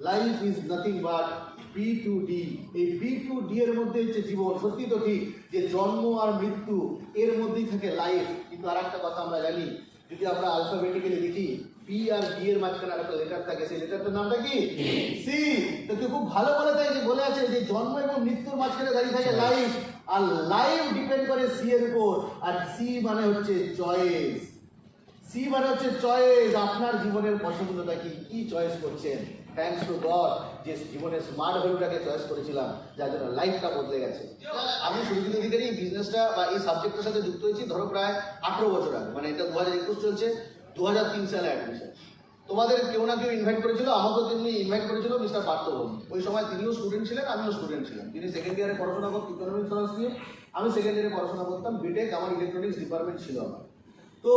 Life is nothing but B to D. এই B to D এর মধ্যে হচ্ছে জীবন। সত্যি তো ঠিক যে জন্ম আর মৃত্যু এর মধ্যেই থাকে লাইফ। কিন্তু আর একটা কথা আমরা জানি, যদি আমরা আলফাবেটিক্যালি লিখি পি আর ডি এর মাঝখানে আর একটা লেটার থাকে, সেই লেটারটার নামটা কি? সি। তো কেউ খুব ভালো বলে থাকে যে বলে আছে যে জন্ম এবং মৃত্যুর মাঝখানে দাঁড়িয়ে থাকে লাইফ, আর লাইফ ডিপেন্ড করে সি এর উপর। আর সি মানে হচ্ছে চয়েস। সি মানে হচ্ছে চয়েস। আপনার জীবনের পছন্দটা কি, কি চয়েস করছেন? থ্যাঙ্কস টু গড যে জীবনের স্মার্ট ভ্যালুটাকে চয়েস করেছিলাম, যার জন্য লাইফটা বদলে গেছে। আমি সুরজিৎ অধিকারী এই বিজনেসটা বা এই সাবজেক্টের সাথে যুক্ত হয়েছি ধরো প্রায় 18 বছর আগে। মানে এটা 2021 চলছে, 2003 সালে অ্যাডমিশন। তোমাদের কেউ না কেউ ইনভাইট করেছিল, আমাকেও তেমনি ইনভাইট করেছিল মিস্টার পার্থ বর্মন। ওই সময় তিনিও স্টুডেন্ট ছিলেন, আমিও স্টুডেন্ট ছিলাম। তিনি সেকেন্ড ইয়ারে পড়াশোনা করতেন ইকোনমিক্স অনার্স নিয়ে, আমি সেকেন্ড ইয়ারে পড়াশোনা করতাম বিটেক। আমার ইলেকট্রনিক্স ডিপার্টমেন্ট ছিল আমার। তো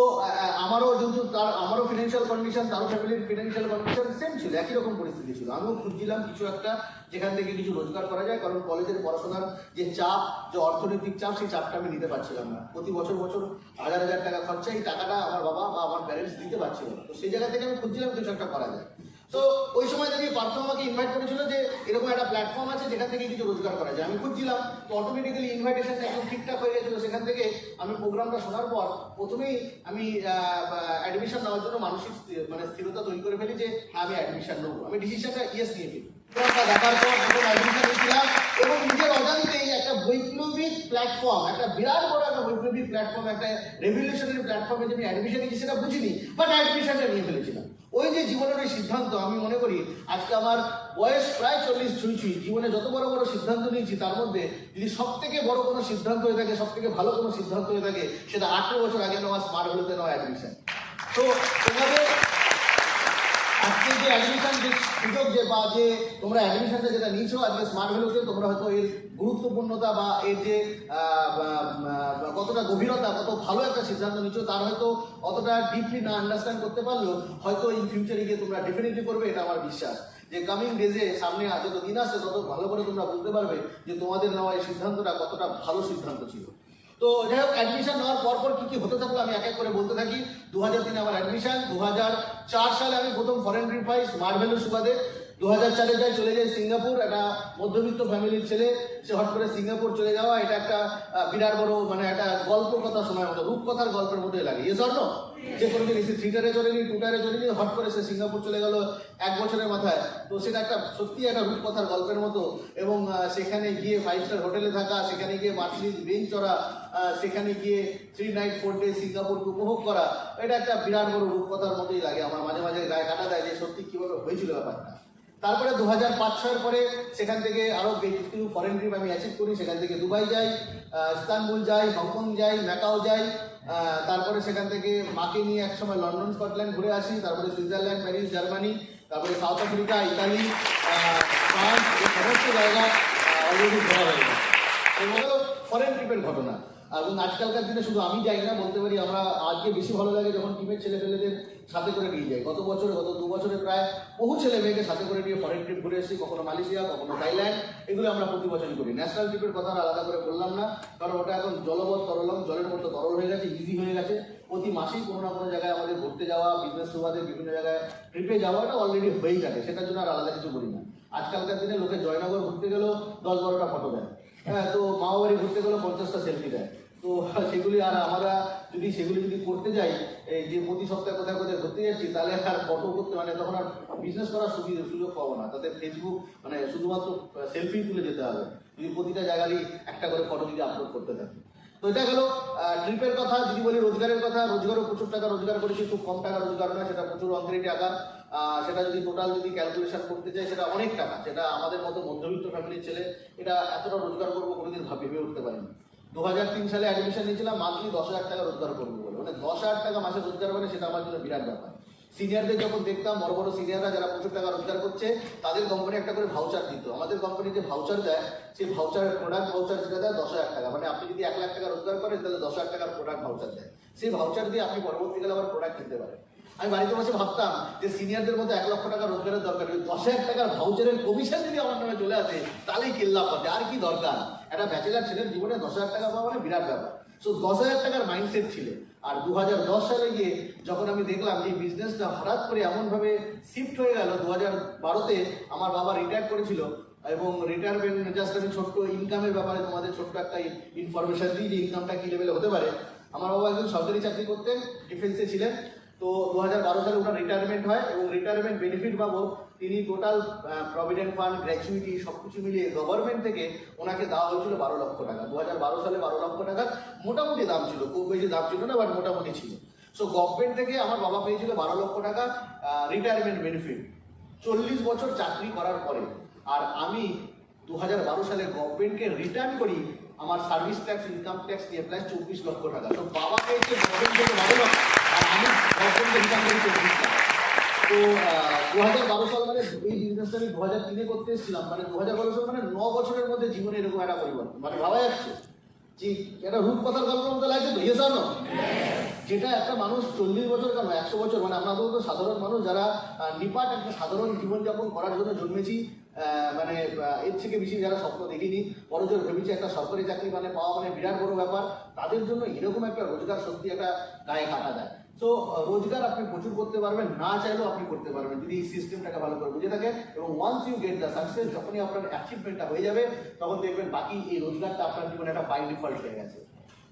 আমারও যেহেতু আমারও ফিনান্সিয়াল কন্ডিশন, তারও ফ্যামিলির ফিনান্সিয়াল কন্ডিশন সেম ছিল, একই রকম পরিস্থিতি ছিল। আমিও খুঁজছিলাম কিছু একটা যেখান থেকে কিছু রোজগার করা যায়, কারণ কলেজের পড়াশোনার যে চাপ, যে অর্থনৈতিক চাপ, সেই চাপটা আমি নিতে পারছিলাম না। প্রতি বছর বছর হাজার হাজার টাকা খরচা, এই টাকাটা আমার বাবা বা আমার প্যারেন্টস দিতে পারছিল না। তো সেই জায়গা থেকে আমি খুঁজছিলাম কিছু একটা করা যায়। তো ওই সময় থেকে পার্থ আমাকে ইনভাইট করেছিল যে এরকম একটা প্ল্যাটফর্ম আছে যেখান থেকে কিছু রোজগার করা যায়। আমি খুঁজছিলাম, তো অটোমেটিক্যালি ইনভাইটেশনটা একদম ঠিকঠাক হয়ে গেছিলো। সেখান থেকে আমি প্রোগ্রামটা শোনার পর প্রথমেই আমি অ্যাডমিশন নেওয়ার জন্য মানসিক স্থিরতা তৈরি করে ফেলি যে আমি অ্যাডমিশন নেবো। আমি ডিসিশনটা ইয়েস নিয়ে ফেলি। দেখার পর যখন অ্যাডমিশন নিয়েছিলাম এবং নিজের অজান্তেই একটা বৈপ্লবিক প্ল্যাটফর্ম, একটা বিরাট বড় একটা বৈপ্লবিক প্ল্যাটফর্ম, একটা রেভলিউশনারি প্ল্যাটফর্মে যে আমি অ্যাডমিশন নিয়েছি সেটা বুঝিনি, বাট অ্যাডমিশনটা নিয়ে ফেলেছিলাম। ওই যে জীবনের ওই সিদ্ধান্ত, আমি মনে করি আজকে আমার বয়স প্রায় 40 ছুঁই, জীবনে যত বড় বড় সিদ্ধান্ত নিয়েছি তার মধ্যে যদি সব থেকে বড় কোনো সিদ্ধান্ত হয়ে থাকে, সব থেকে ভালো কোনো সিদ্ধান্ত হয়ে থাকে, সেটা 18 বছর আগে নেওয়া স্মার্ট ভ্যালুতে নেওয়া অ্যাডমিশন। তো তোমাদের আজকে যে অ্যাডমিশন যে সুযোগ বা যে তোমরা অ্যাডমিশনটা যেটা নিয়েছো আজকে স্মার্ট ভ্যালুতে, তোমরা হয়তো এর গুরুত্বপূর্ণতা বা এর যে কতটা গভীরতা, কত ভালো একটা সিদ্ধান্ত নিচ্ছ তার হয়তো অতটা ডিপলি না আন্ডারস্ট্যান্ড করতে পারলেও হয়তো ইন ফিউচারে গিয়ে তোমরা ডেফিনেটলি করবে, এটা আমার বিশ্বাস। যে কামিং ডেজে সামনে যত দিন আসছে তত ভালো করে তোমরা বুঝতে পারবে যে তোমাদের নেওয়া এই সিদ্ধান্তটা কতটা ভালো সিদ্ধান্ত ছিল। তো যাই হোক, অ্যাডমিশন নেওয়ার পর কি হতে থাকলো আমি এক এক করে বলতে থাকি। 2003 আমার অ্যাডমিশন, 2004 সালে আমি প্রথম ফরেন ট্রিপ পাই স্মার্ট ভ্যালুর সুবাদে। 2004 যাই চলে যাই সিঙ্গাপুর। একটা মধ্যবিত্ত ফ্যামিলির ছেলে, সে হট করে সিঙ্গাপুর চলে যাওয়া, এটা একটা বিরাট বড় একটা গল্প কথা শোনার মতো, রূপকথার গল্পের মতোই লাগে। এ স্বর্ণ যে কোনোদিন এসে 3 টায়ারে চলেনি, 2 টায়ারে চলেনি, হট করে সে সিঙ্গাপুর চলে গেল 1 বছরের মাথায়। তো সেটা একটা সত্যি একটা রূপকথার গল্পের মতো। এবং সেখানে গিয়ে 5 স্টার হোটেলে থাকা, সেখানে গিয়ে মার্সিডিজ বেঞ্চ চড়া, সেখানে গিয়ে 3 নাইট 4 ডে সিঙ্গাপুরকে উপভোগ করা, এটা একটা বিরাট বড় রূপকথার মতোই লাগে আমার। মাঝে মাঝে গায়ে কাটা দেয় যে সত্যি কীভাবে হয়েছিল ব্যাপারটা। তারপরে 2005-6 পরে সেখান থেকে আরও কিছু ফরেন ট্রিপ আমি অ্যাচিভ করি। সেখান থেকে দুবাই যাই, ইস্তানবুল যাই, হংকং যাই, ম্যাকাও যাই। তারপরে সেখান থেকে মাকে নিয়ে একসময় লন্ডন স্কটল্যান্ড ঘুরে আসি। তারপরে সুইজারল্যান্ড, প্যারিস, জার্মানি, তারপরে সাউথ আফ্রিকা, ইতালি, ফ্রান্স, এই সমস্ত জায়গা অলরেডি ঘোরা হয়ে গেছে। এগুলো ফরেন ট্রিপের ঘটনা। এবং আজকালকার দিনে শুধু আমি যাই না, বলতে পারি আমরা আজকে বেশি ভালো লাগে যখন টিমের ছেলেপেলেদের সাথে করে নিয়ে যাই। গত 2 বছরে প্রায় বহু ছেলে মেয়েকে সাথে করে নিয়ে ফরেন ট্রিপ ঘুরে এসেছি, কখনো মালয়েশিয়া, কখনো থাইল্যান্ড। এগুলো আমরা প্রতি বছরই করি। ন্যাশনাল ট্রিপের কথা আলাদা করে বললাম না, কারণ ওটা এখন জলবৎ তরলম, জলের মতো তরল হয়ে গেছে, ইজি হয়ে গেছে। প্রতি মাসেই কোনো না কোনো জায়গায় আমাদের ঘুরতে যাওয়া, বিজনেস সুবাদে বিভিন্ন জায়গায় ট্রিপে যাওয়াটা অলরেডি হয়েই থাকে, সেটার জন্য আর আলাদা কিছু বলি না। আজকালকার দিনে লোকে জয়নগর ঘুরতে গেলেও 10-12টা ফটো দেয়, হ্যাঁ, তো মামাবাড়ি ঘুরতে গেলেও 50টা সেলফি দেয়। তো সেগুলি আর আমরা যদি করতে যাই, এই যে প্রতি সপ্তাহে কোথায় কোথায় ঘুরতে যাচ্ছি, তাহলে আর ফটো করতে তখন আর বিজনেস করার সুযোগ পাবো না। তাদের ফেসবুক শুধুমাত্র সেলফি তুলে যেতে হবে যদি প্রতিটা জায়গারই একটা করে ফটো যদি আপলোড করতে থাকি। তো এটা গেল ট্রিপের কথা। যদি বলি রোজগারের কথা, রোজগারও প্রচুর টাকা রোজগার করেছি, খুব কম টাকা রোজগার নয়, সেটা প্রচুর অঙ্কেরই টাকা। সেটা যদি টোটাল ক্যালকুলেশন করতে চাই সেটা অনেক টাকা। সেটা আমাদের মতো মধ্যবিত্ত ফ্যামিলির ছেলে এটা এতটা রোজগার করবো কোনোদিন ভেবে উঠতে পারিনি। 2003 সালে অ্যাডমিশন নিয়েছিলাম, মান্থলি 10,000 টাকা রোজগার করবো বলে। 10,000 টাকা মাসে রোজগার করে, সেটা আমার জন্য বিরাট ব্যাপার। সিনিয়রদের যখন দেখতাম, বড় বড় সিনিয়ররা যারা প্রচুর টাকা রোজগার করছে, তাদের কোম্পানি একটা করে ভাউচার দিত। আমাদের কোম্পানি যে ভাউচার দেয়, সেই ভাউচারের প্রোডাক্ট ভাউচার যেটা দেয় 10,000 টাকা। আপনি যদি 1 লাখ টাকা রোজগার করেন তাহলে 10,000 টাকার প্রোডাক্ট ভাউচার দেয়। সেই ভাউচার দিয়ে আপনি পরবর্তীকালে আবার প্রোডাক্ট কিনতে পারেন। আমি বাড়িতে বসে ভাবতাম যে সিনিয়রদের মধ্যে 1 লক্ষ টাকা রোজগারের দরকার, 10,000 টাকার ভাউচারের কমিশন যদি আমার নামে চলে আসে তাহলেই কিল্লা পাতে, আর কি দরকার। একটা ব্যাচেলার ছেলের জীবনে 10,000 টাকা পাওয়া মানে বিরাট ব্যাপার। সো 10,000 টাকার মাইন্ডসেট ছিল। আর 2010 সালে গিয়ে যখন আমি দেখলাম যে বিজনেসটা হঠাৎ করে এমনভাবে শিফট হয়ে গেল, 2012-তে আমার বাবা রিটায়ার করেছিল এবং রিটায়ারমেন্ট জাস্ট আমি ছোট্ট ইনকামের ব্যাপারে তোমাদের ছোট্ট একটা ইনফরমেশন দিই যে ইনকামটা কি লেভেলে হতে পারে। আমার বাবা একজন সরকারি চাকরি করতেন, ডিফেন্সে ছিলেন। তো 2012 সালে ওনার রিটায়ারমেন্ট হয় এবং রিটায়ারমেন্ট বেনিফিট পাবো তিনি টোটাল প্রভিডেন্ট ফান্ড, গ্র্যাচুইটি সবকিছু মিলিয়ে গভর্নমেন্ট থেকে ওনাকে দেওয়া হয়েছিল 12 লক্ষ টাকা। 2012 সালে 12 লক্ষ টাকার মোটামুটি দাম ছিল, খুব বেশি দাম ছিল না, বাট মোটামুটি ছিল। সো গভর্নমেন্ট থেকে আমার বাবা পেয়েছিল 12 লক্ষ টাকা রিটায়ারমেন্ট বেনিফিট 40 বছর চাকরি করার পরে। আর আমি 2012 সালে গভর্নমেন্টকে রিটার্ন করি আমার সার্ভিস ট্যাক্স, ইনকাম ট্যাক্স দিয়ে প্রায় 24 লক্ষ টাকা। তো বাবা পেয়েছে গভর্নমেন্ট থেকে 12 লক্ষ আর আমি গভর্নমেন্টকে রিটার্ন করি 24 লাখ। তো 2012 সাল মানে এই বিজনেসটা আমি 2003-এ করতে এসেছিলাম, মানে 2012 সাল মানে 9 বছরের মধ্যে জীবনে এরকম একটা পরিবর্তন, মানে ভাবা যাচ্ছে যে এটা রূপকথার গল্পের মতো লাগছে তো, ইয়েস অর নো? যেটা একটা মানুষ 40 বছর কেন 100 বছর, মানে আমরা তো সাধারণ মানুষ যারা নিপাট একটা সাধারণ জীবনযাপন করার জন্য জন্মেছি, মানে এর থেকে বেশি যারা স্বপ্ন দেখিনি, বড়জোর ভেবেছি একটা সরকারি চাকরি মানে পাওয়া মানে বিরাট বড় ব্যাপার, তাদের জন্য এরকম একটা রোজগার সত্যি একটা গায়ে কাটা দেয়। তো রোজগার আপনি প্রচুর করতে পারবেন, না চাইলেও আপনি করতে পারবেন যদি এই সিস্টেমটাকে ভালো করে বুঝে থাকেন। এবং once you get the success, যখনই আপনার অ্যাচিভমেন্টটা হয়ে যাবে তখন দেখবেন বাকি এই রোজগারটা আপনার জীবনে একটা বাই ডিফল্ট হয়ে গেছে।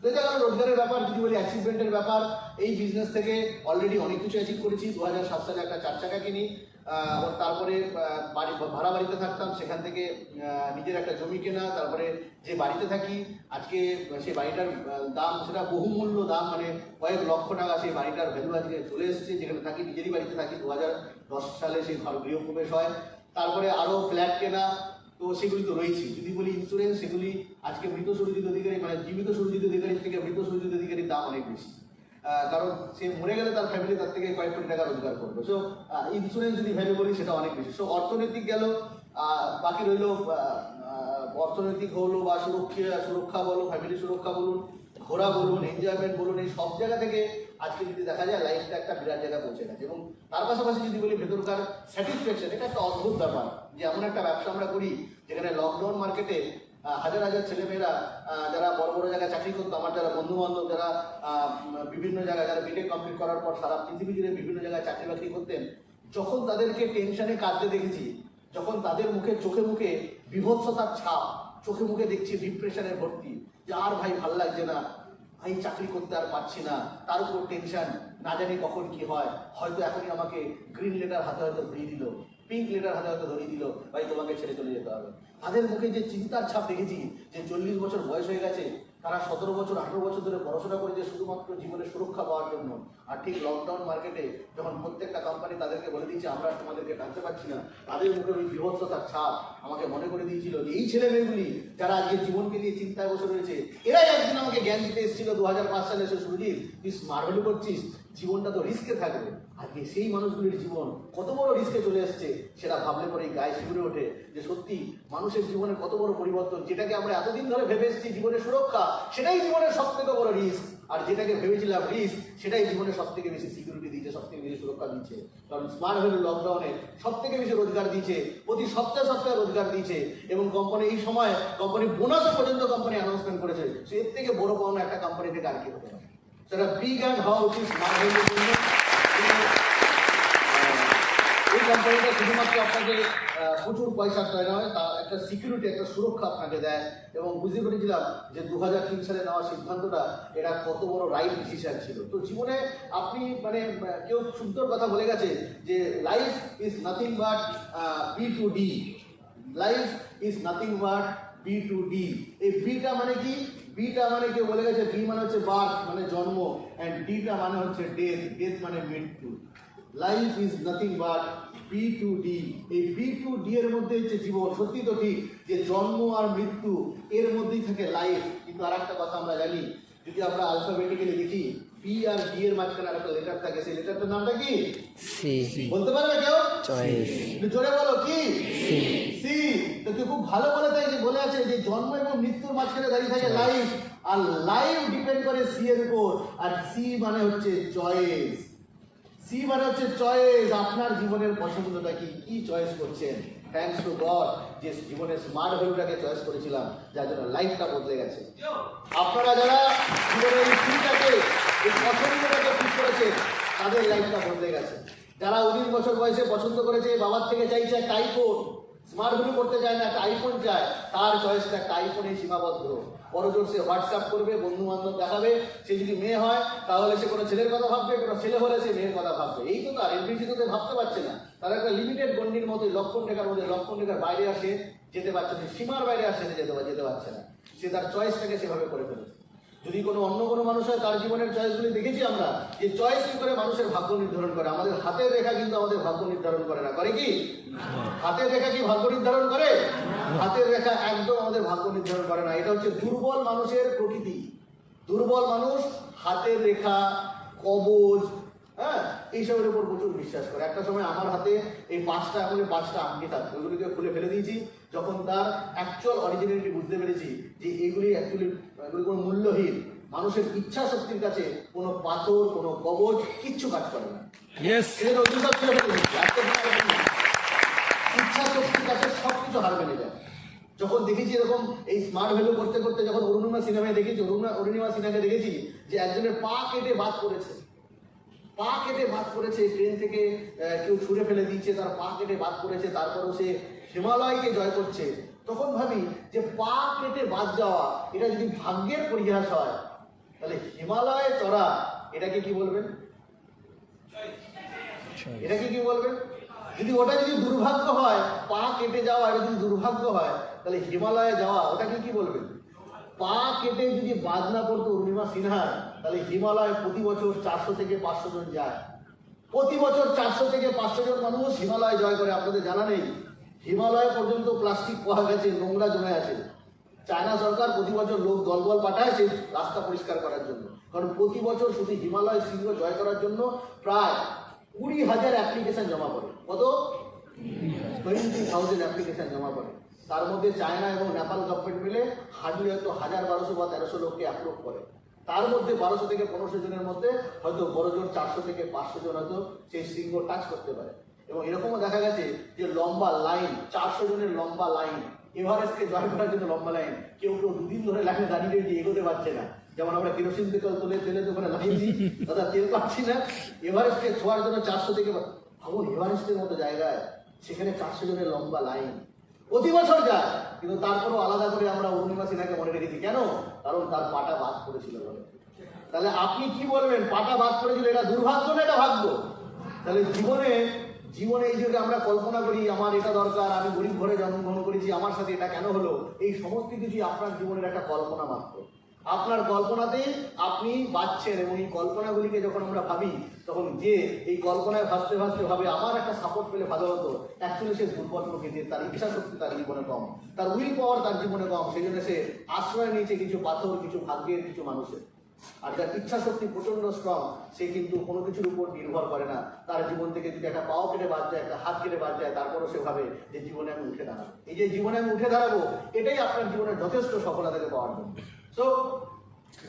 দেখা গেল রোজগারের ব্যাপার। যদি বলি অ্যাচিভমেন্টের ব্যাপার, এই বিজনেস থেকে অলরেডি অনেক কিছু অ্যাচিভ করেছি। 2007 সালে একটা 4 চাকা কিনি, তারপরে বাড়ি ভাড়া বাড়িতে থাকতাম, সেখান থেকে নিজের একটা জমি কেনা, তারপরে যে বাড়িতে থাকি আজকে সেই বাড়িটার দাম সেটা বহুমূল্য দাম, মানে কয়েক লক্ষ টাকা সেই বাড়িটার ভ্যালু আজকে চলে এসেছে। যেখানে থাকি নিজেরই বাড়িতে থাকি, 2010 সালে সেই গৃহপ্রবেশ হয়। তারপরে আরও ফ্ল্যাট কেনা, তো সেগুলি তো রয়েছে। যদি বলি ইন্স্যুরেন্স, সেগুলি আজকে মৃত সুরজিৎ অধিকারী মানে জীবিত সুরজিৎ অধিকারীর থেকে মৃত সুরজিৎ অধিকারীর দাম অনেক বেশি, কারণ সে মরে গেলে তার ফ্যামিলি তার থেকে কয়েক কোটি টাকা রোজগার করবে। সো ইন্স্যুরেন্স যদি ভ্যালু বলি সেটা অনেক বেশি। সো অর্থনৈতিক গেল, বাকি রইল অর্থনৈতিক হলো বা সুরক্ষা বলো, ফ্যামিলি সুরক্ষা বলুন, ঘোরা বলুন, এনজয়মেন্ট বলুন, এই সব জায়গা থেকে আজকে যদি দেখা যায় লাইফটা একটা বিরাট জায়গায় পৌঁছে গেছে। এবং তার পাশাপাশি যদি বলি ভেতরকার স্যাটিসফ্যাকশন, এটা একটা অদ্ভুত ব্যাপার যে এমন একটা ব্যবসা আমরা করি যেখানে লকডাউন মার্কেটে হাজার হাজার ছেলেমেয়েরা যারা বড় বড় জায়গায় চাকরি করতো, আমার যারা বন্ধু বান্ধব যারা বিভিন্ন জায়গায় যারা বিটেক কমপ্লিট করার পর সারা পৃথিবী জুড়ে বিভিন্ন জায়গায় চাকরি বাকরি করতেন, যখন তাদেরকে টেনশনে কাঁদতে দেখেছি, যখন তাদের মুখে চোখে মুখে বিভৎসতার ছাপ, চোখে মুখে দেখছি ডিপ্রেশনের ভর্তি, যে আর ভাই ভাল লাগছে না, ভাই চাকরি করতে আর পারছি না, তার উপর টেনশন, না জানি কখন কি হয়, হয়তো এখনই আমাকে গ্রিন লেটার হাতে হয়তো ধরিয়ে দিল, পিঙ্ক লেটার হাতে হয়তো ধরিয়ে দিল, ভাই তোমাকে ছেড়ে চলে যেতে হবে। তাদের মুখে যে চিন্তার ছাপ দেখেছি, যে 40 বছর বয়স হয়ে গেছে, তারা 17 বছর 18 বছর ধরে পড়াশোনা করেছে শুধুমাত্র জীবনের সুরক্ষা পাওয়ার জন্য। আর ঠিক লকডাউন মার্কেটে যখন প্রত্যেকটা কোম্পানি তাদেরকে বলে দিয়েছে আমরা তোমাদেরকে টানতে পারছি না, তাদের মুখে ওই বিভৎসতার ছাপ আমাকে মনে করে দিয়েছিল যে এই ছেলে মেয়েগুলি যারা আজকে জীবনকে নিয়ে চিন্তায় বসে রয়েছে, এরাই একদিন আমাকে জ্ঞান দিতে এসেছিল 2005 সালে, এসে সুরজিৎ তুই স্মার্ট ভ্যালু করছিস, জীবনটা তো রিস্কে থাকবে। আজকে সেই মানুষগুলির জীবন কত বড় রিস্কে চলে এসছে সেটা ভাবলে পরেই গায়ে শিউরে ওঠে যে সত্যি মানুষের জীবনে কত বড় পরিবর্তন। যেটাকে আমরা এতদিন ধরে ভেবে এসেছি জীবনের সুরক্ষা, সেটাই জীবনের সব থেকে বড় রিস্ক। আর যেটাকে ভেবেছিলাম রিস্ক, সেটাই জীবনের সব থেকে বেশি সিকিউরিটি দিয়েছে, সব থেকে বেশি সুরক্ষা দিচ্ছে। কারণ স্মার্ট ভ্যালু লকডাউনে সব থেকে বেশি রোজগার দিয়েছে, প্রতি সপ্তাহে সপ্তাহে রোজগার দিয়েছে। এবং কোম্পানি এই সময় কোম্পানি বোনাসও পর্যন্ত কোম্পানি অ্যানাউন্সমেন্ট করেছে। সো এর থেকে বড় পাওনা একটা কোম্পানি থেকে আর কি হতে পারে? সেটা বিগ অ্যান্ড হাউ উচিত স্মার্ট ভ্যালুর জন্য। এই কোম্পানিটা শুধুমাত্র আপনাকে প্রচুর পয়সা নয়, তা একটা সিকিউরিটি, একটা সুরক্ষা আপনাকে দেয়। এবং বুঝতে পেরেছিলাম যে 2003 সালে নেওয়া সিদ্ধান্তটা এটা কত বড় রাইট ডিসিশন ছিল। তো জীবনে আপনি মানে কেউ সুন্দর কথা বলে গেছে যে life is nothing but B to D, life is nothing but B to D. এই বিটা মানে কি? বিটা মানে কেউ বলে গেছে বি মানে হচ্ছে বার্থ মানে জন্ম, অ্যান্ড ডিটা মানে হচ্ছে ডেথ, ডেথ মানে মৃত্যু। Life is nothing but B to D. এই বি টু ডি এর মধ্যে হচ্ছে জীবন। সত্যি তো ঠিক যে জন্ম আর মৃত্যু এর মধ্যেই থাকে লাইফ। কিন্তু আর একটা কথা আমরা জানি, যদি আমরা আলফাবেটিক্যালি দেখি বি আর ডি এর মাঝখানে একটা লেটার থাকে, সেই লেটারটার নামটা কি? সি। বলতে পারবে কেউ? জোরে বলো কি? সি। সি। তো কেউ খুব ভালো বলে তাই যে বলে আছে যে জন্ম এবং মৃত্যুর মাঝখানে দাঁড়িয়ে থাকে লাইফ, আর লাইফ ডিপেন্ড করে সি এর উপর। আর সি মানে হচ্ছে চয়েস। সি মানে হচ্ছে চয়েস। আপনার জীবনের পছন্দটা কি, কি চয়েস করছেন? থ্যাঙ্কস টু গড যে জীবনের স্মার্ট ভ্যালুটাকে চয়েস করেছিলাম, যার জন্য লাইফটা বদলে গেছে। আপনারা যারা জীবনের এই সিটাকে, এই পছন্দটাকে ঠিক করেছেন, তাদের লাইফটা বদলে গেছে। যারা 19 বছর বয়সে পছন্দ করেছে, বাবার থেকে চাইছে একটা আইফোন, স্মার্ট ভ্যালু করতে চায় না, একটা আইফোন চায়, তার চয়েসটা একটা আইফোনে সীমাবদ্ধ। বড়জোর সে হোয়াটসঅ্যাপ করবে, বন্ধু বান্ধব দেখাবে। সে যদি মেয়ে হয় তাহলে সে কোনো ছেলের কথা ভাববে, কোনো ছেলে হলে সে মেয়ের কথা ভাববে। এই তো তার এমবিসিতে ভাবতে পারছে না। তার একটা লিমিটেড গণ্ডির মধ্যে, লক্ষণ রেখার মধ্যে, লক্ষণ রেখার বাইরে আসে যেতে পারছে না, সীমার বাইরে আসে যেতে পারছে না। সে তার চয়েসটাকে সেভাবে করে ফেলেছে। যদি অন্য কোনো মানুষ হয়, তার জীবনের চয়েসগুলি দেখেছি আমরা, যে চয়েস কি করে মানুষের ভাগ্য নির্ধারণ করে। আমাদের হাতের রেখা কিন্তু আমাদের ভাগ্য নির্ধারণ করে না, করে কি? হাতের রেখা কি ভাগ্য নির্ধারণ করে? হাতের রেখা একদম আমাদের ভাগ্য নির্ধারণ করে না। এটা হচ্ছে দুর্বল মানুষের প্রকৃতি। দুর্বল মানুষ হাতের রেখা, কবজ, হ্যাঁ, এইসবের উপর প্রচুর বিশ্বাস করে। একটা সময় আমার হাতে এই 5টা আঙুলে 5টা আংটি থাকতো, ওইগুলিকে খুলে ফেলে দিয়েছি। যখন তার অ্যাকচুয়াল অরিজিনালিটি বুঝতে পেরেছি যে এগুলি কোনো মূল্যহীন, মানুষের ইচ্ছা শক্তির কাছে কোনো পাথর, কোনো কবজ কিচ্ছু কাজ করে না। ইচ্ছা শক্তির কাছে সবকিছু হার মেনে যায়। যখন দেখেছি এরকম এই স্মার্ট ভ্যালু করতে করতে, যখন অরুণিমা সিনেমায় দেখেছি, অরুণিমা সিনেমাকে দেখেছি যে একজনের পা কেটে বাদ পড়েছে, পা কেটে বাদ পড়েছে, ট্রেন থেকে কেউ ছুঁড়ে ফেলে দিয়েছে, তার পা কেটে বাদ পড়েছে, তারপরও সে হিমালয়কে জয় করছে। তখন ভাবি যে পা কেটে বাদ যাওয়া, এটা যদি ভাগ্যের পরিহাস হয়, তাহলে হিমালয়ে চড়া এটাকে কি বলবেন? এটাকে কি বলবেন? যদি ওটা যদি দুর্ভাগ্য হয়, পা কেটে যাওয়া এটা যদি দুর্ভাগ্য হয়, তাহলে হিমালয়ে যাওয়া ওটাকে কি বলবেন? পা কেটে যদি বাদ না পড়তো অরুণিমা সিনহার, তাহলে হিমালয় প্রতি বছর 400 থেকে 500 জন যায়। প্রতি বছর 400 থেকে 500 জন মানুষ হিমালয় জয় করে। আপনাদের জানা নেই, হিমালয় পর্যন্ত প্লাস্টিক পাওয়া গেছে, নোংরা জমে আছে। চায়না সরকার প্রতি বছর লোক দলবল পাঠায় সেই রাস্তা পরিষ্কার করার জন্য। কারণ প্রতি বছর শুধু হিমালয় শৃঙ্গ জয় করার জন্য প্রায় 20,000 অ্যাপ্লিকেশন জমা পড়ে। কত? 20,000 অ্যাপ্লিকেশন জমা পড়ে। তার মধ্যে চায়না এবং নেপাল গভর্নমেন্ট মিলে হার্ডলি হয়তো 1000-1200 বা 1300 লোককে অ্যাপ্রুভ করে। তার মধ্যে 1200 থেকে 1500 জনের মধ্যে হয়তো বড় জোর 400 থেকে 500 জন হয়তো সেই শৃঙ্গ টাচ করতে পারে। এবং এরকমও দেখা গেছে যে লম্বা লাইন, 400 জনের লম্বা লাইন, এভারেস্টকে জয় করার জন্য লম্বা লাইন। কেউ 2 দিন ধরে লাইনে দাঁড়িয়ে রয়েছে, এগোতে পারছে না। যেমন আমরা কেরোসিন তেল তুলে তেলের দোকানে লাগিয়েছি, দাদা তেল পাচ্ছি না, এভারেস্টকে ছোঁয়ার জন্য 400 থেকে, ভাবুন এভারেস্টের মতো জায়গায় সেখানে 400 জনের লম্বা লাইন প্রতি বছর যায়। কিন্তু তারপরও আলাদা করে আমরা অরুণিমা সিনহাকে মনে রেখেছি। কেন? কারণ তার পাটা বাদ পড়েছিল বলে। তাহলে আপনি কি বলবেন? পাটা বাদ পড়েছিল, এটা দুর্ভাগ্য না এটা ভাগ্য? তাহলে জীবনে এই যে আমরা কল্পনা করি আমার এটা দরকার, আমি গরিব ঘরে জন্মগ্রহণ করেছি, আমার সাথে এটা কেন হলো, এই সমস্ত কিছুই আপনার জীবনের একটা কল্পনা মাত্র। আপনার কল্পনাতেই আপনি বাঁচছেন। এবং এই কল্পনাগুলিকে যখন আমরা ভাবি, তখন যে এই কল্পনায় ভাসতে ভাসতে ভাবে আমার একটা সাপোর্ট পেলে ভালো হতো, অ্যাকচুয়ালি সে দুর্বল প্রকৃতির, তার ইচ্ছা শক্তি তার জীবনে কম, তার উইল পাওয়ার তার জীবনে কম। সেই জন্য সে আশ্রয় নিয়েছে কিছু পাথর, কিছু ভাগ্যের, কিছু মানুষের। আর যার ইচ্ছা শক্তি প্রচন্ড স্ট্রং, সে কিন্তু কোনো কিছুর উপর নির্ভর করে না। তার জীবন থেকে যদি একটা পাও কেটে বাদ যায়, একটা হাত কেটে বাদ যায়, তারপরও সে ভাবে যে জীবনে আমি উঠে দাঁড়াবো। এই যে জীবনে আমি উঠে দাঁড়াবো, এটাই আপনার জীবনের যথেষ্ট সফলতাকে পাওয়ার জন্য। সো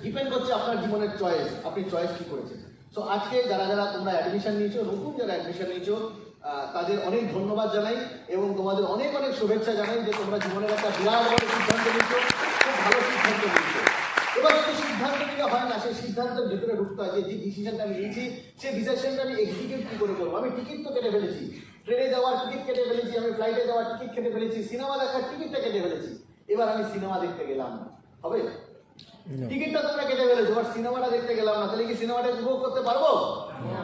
ডিপেন্ড করছে আপনার জীবনের চয়েস, আপনি চয়েস কি করেছেন। সো আজকে যারা তোমরা অ্যাডমিশন নিয়েছো, নতুন যারা অ্যাডমিশন নিয়েছো, তাদের অনেক ধন্যবাদ জানাই এবং তোমাদের অনেক শুভেচ্ছা জানাই যে তোমরা জীবনের একটা বিরাট বড় সিদ্ধান্ত নিয়েছো, খুব ভালো সিদ্ধান্ত নিয়েছো। এবার যদি সিদ্ধান্ত নিলে হয় না, সেই সিদ্ধান্তের ভিতরে ঢুকতে হয় যে ডিসিশনটা আমি নিয়েছি, সেই ডিসিশনটা আমি এক্সিকিউট কী করে করবো। আমি টিকিট তো কেটে ফেলেছি, ট্রেনে যাওয়ার টিকিট কেটে ফেলেছি, আমি ফ্লাইটে যাওয়ার টিকিট কেটে ফেলেছি, সিনেমা দেখার টিকিটটা কেটে ফেলেছি। এবার আমি সিনেমা দেখতে গেলাম না, হবে? টিকিটটা তোমরা কেটে ফেলেছো, এবার সিনেমাটা দেখতে গেলাম না, তাহলে কি সিনেমাটা উপভোগ করতে পারবো?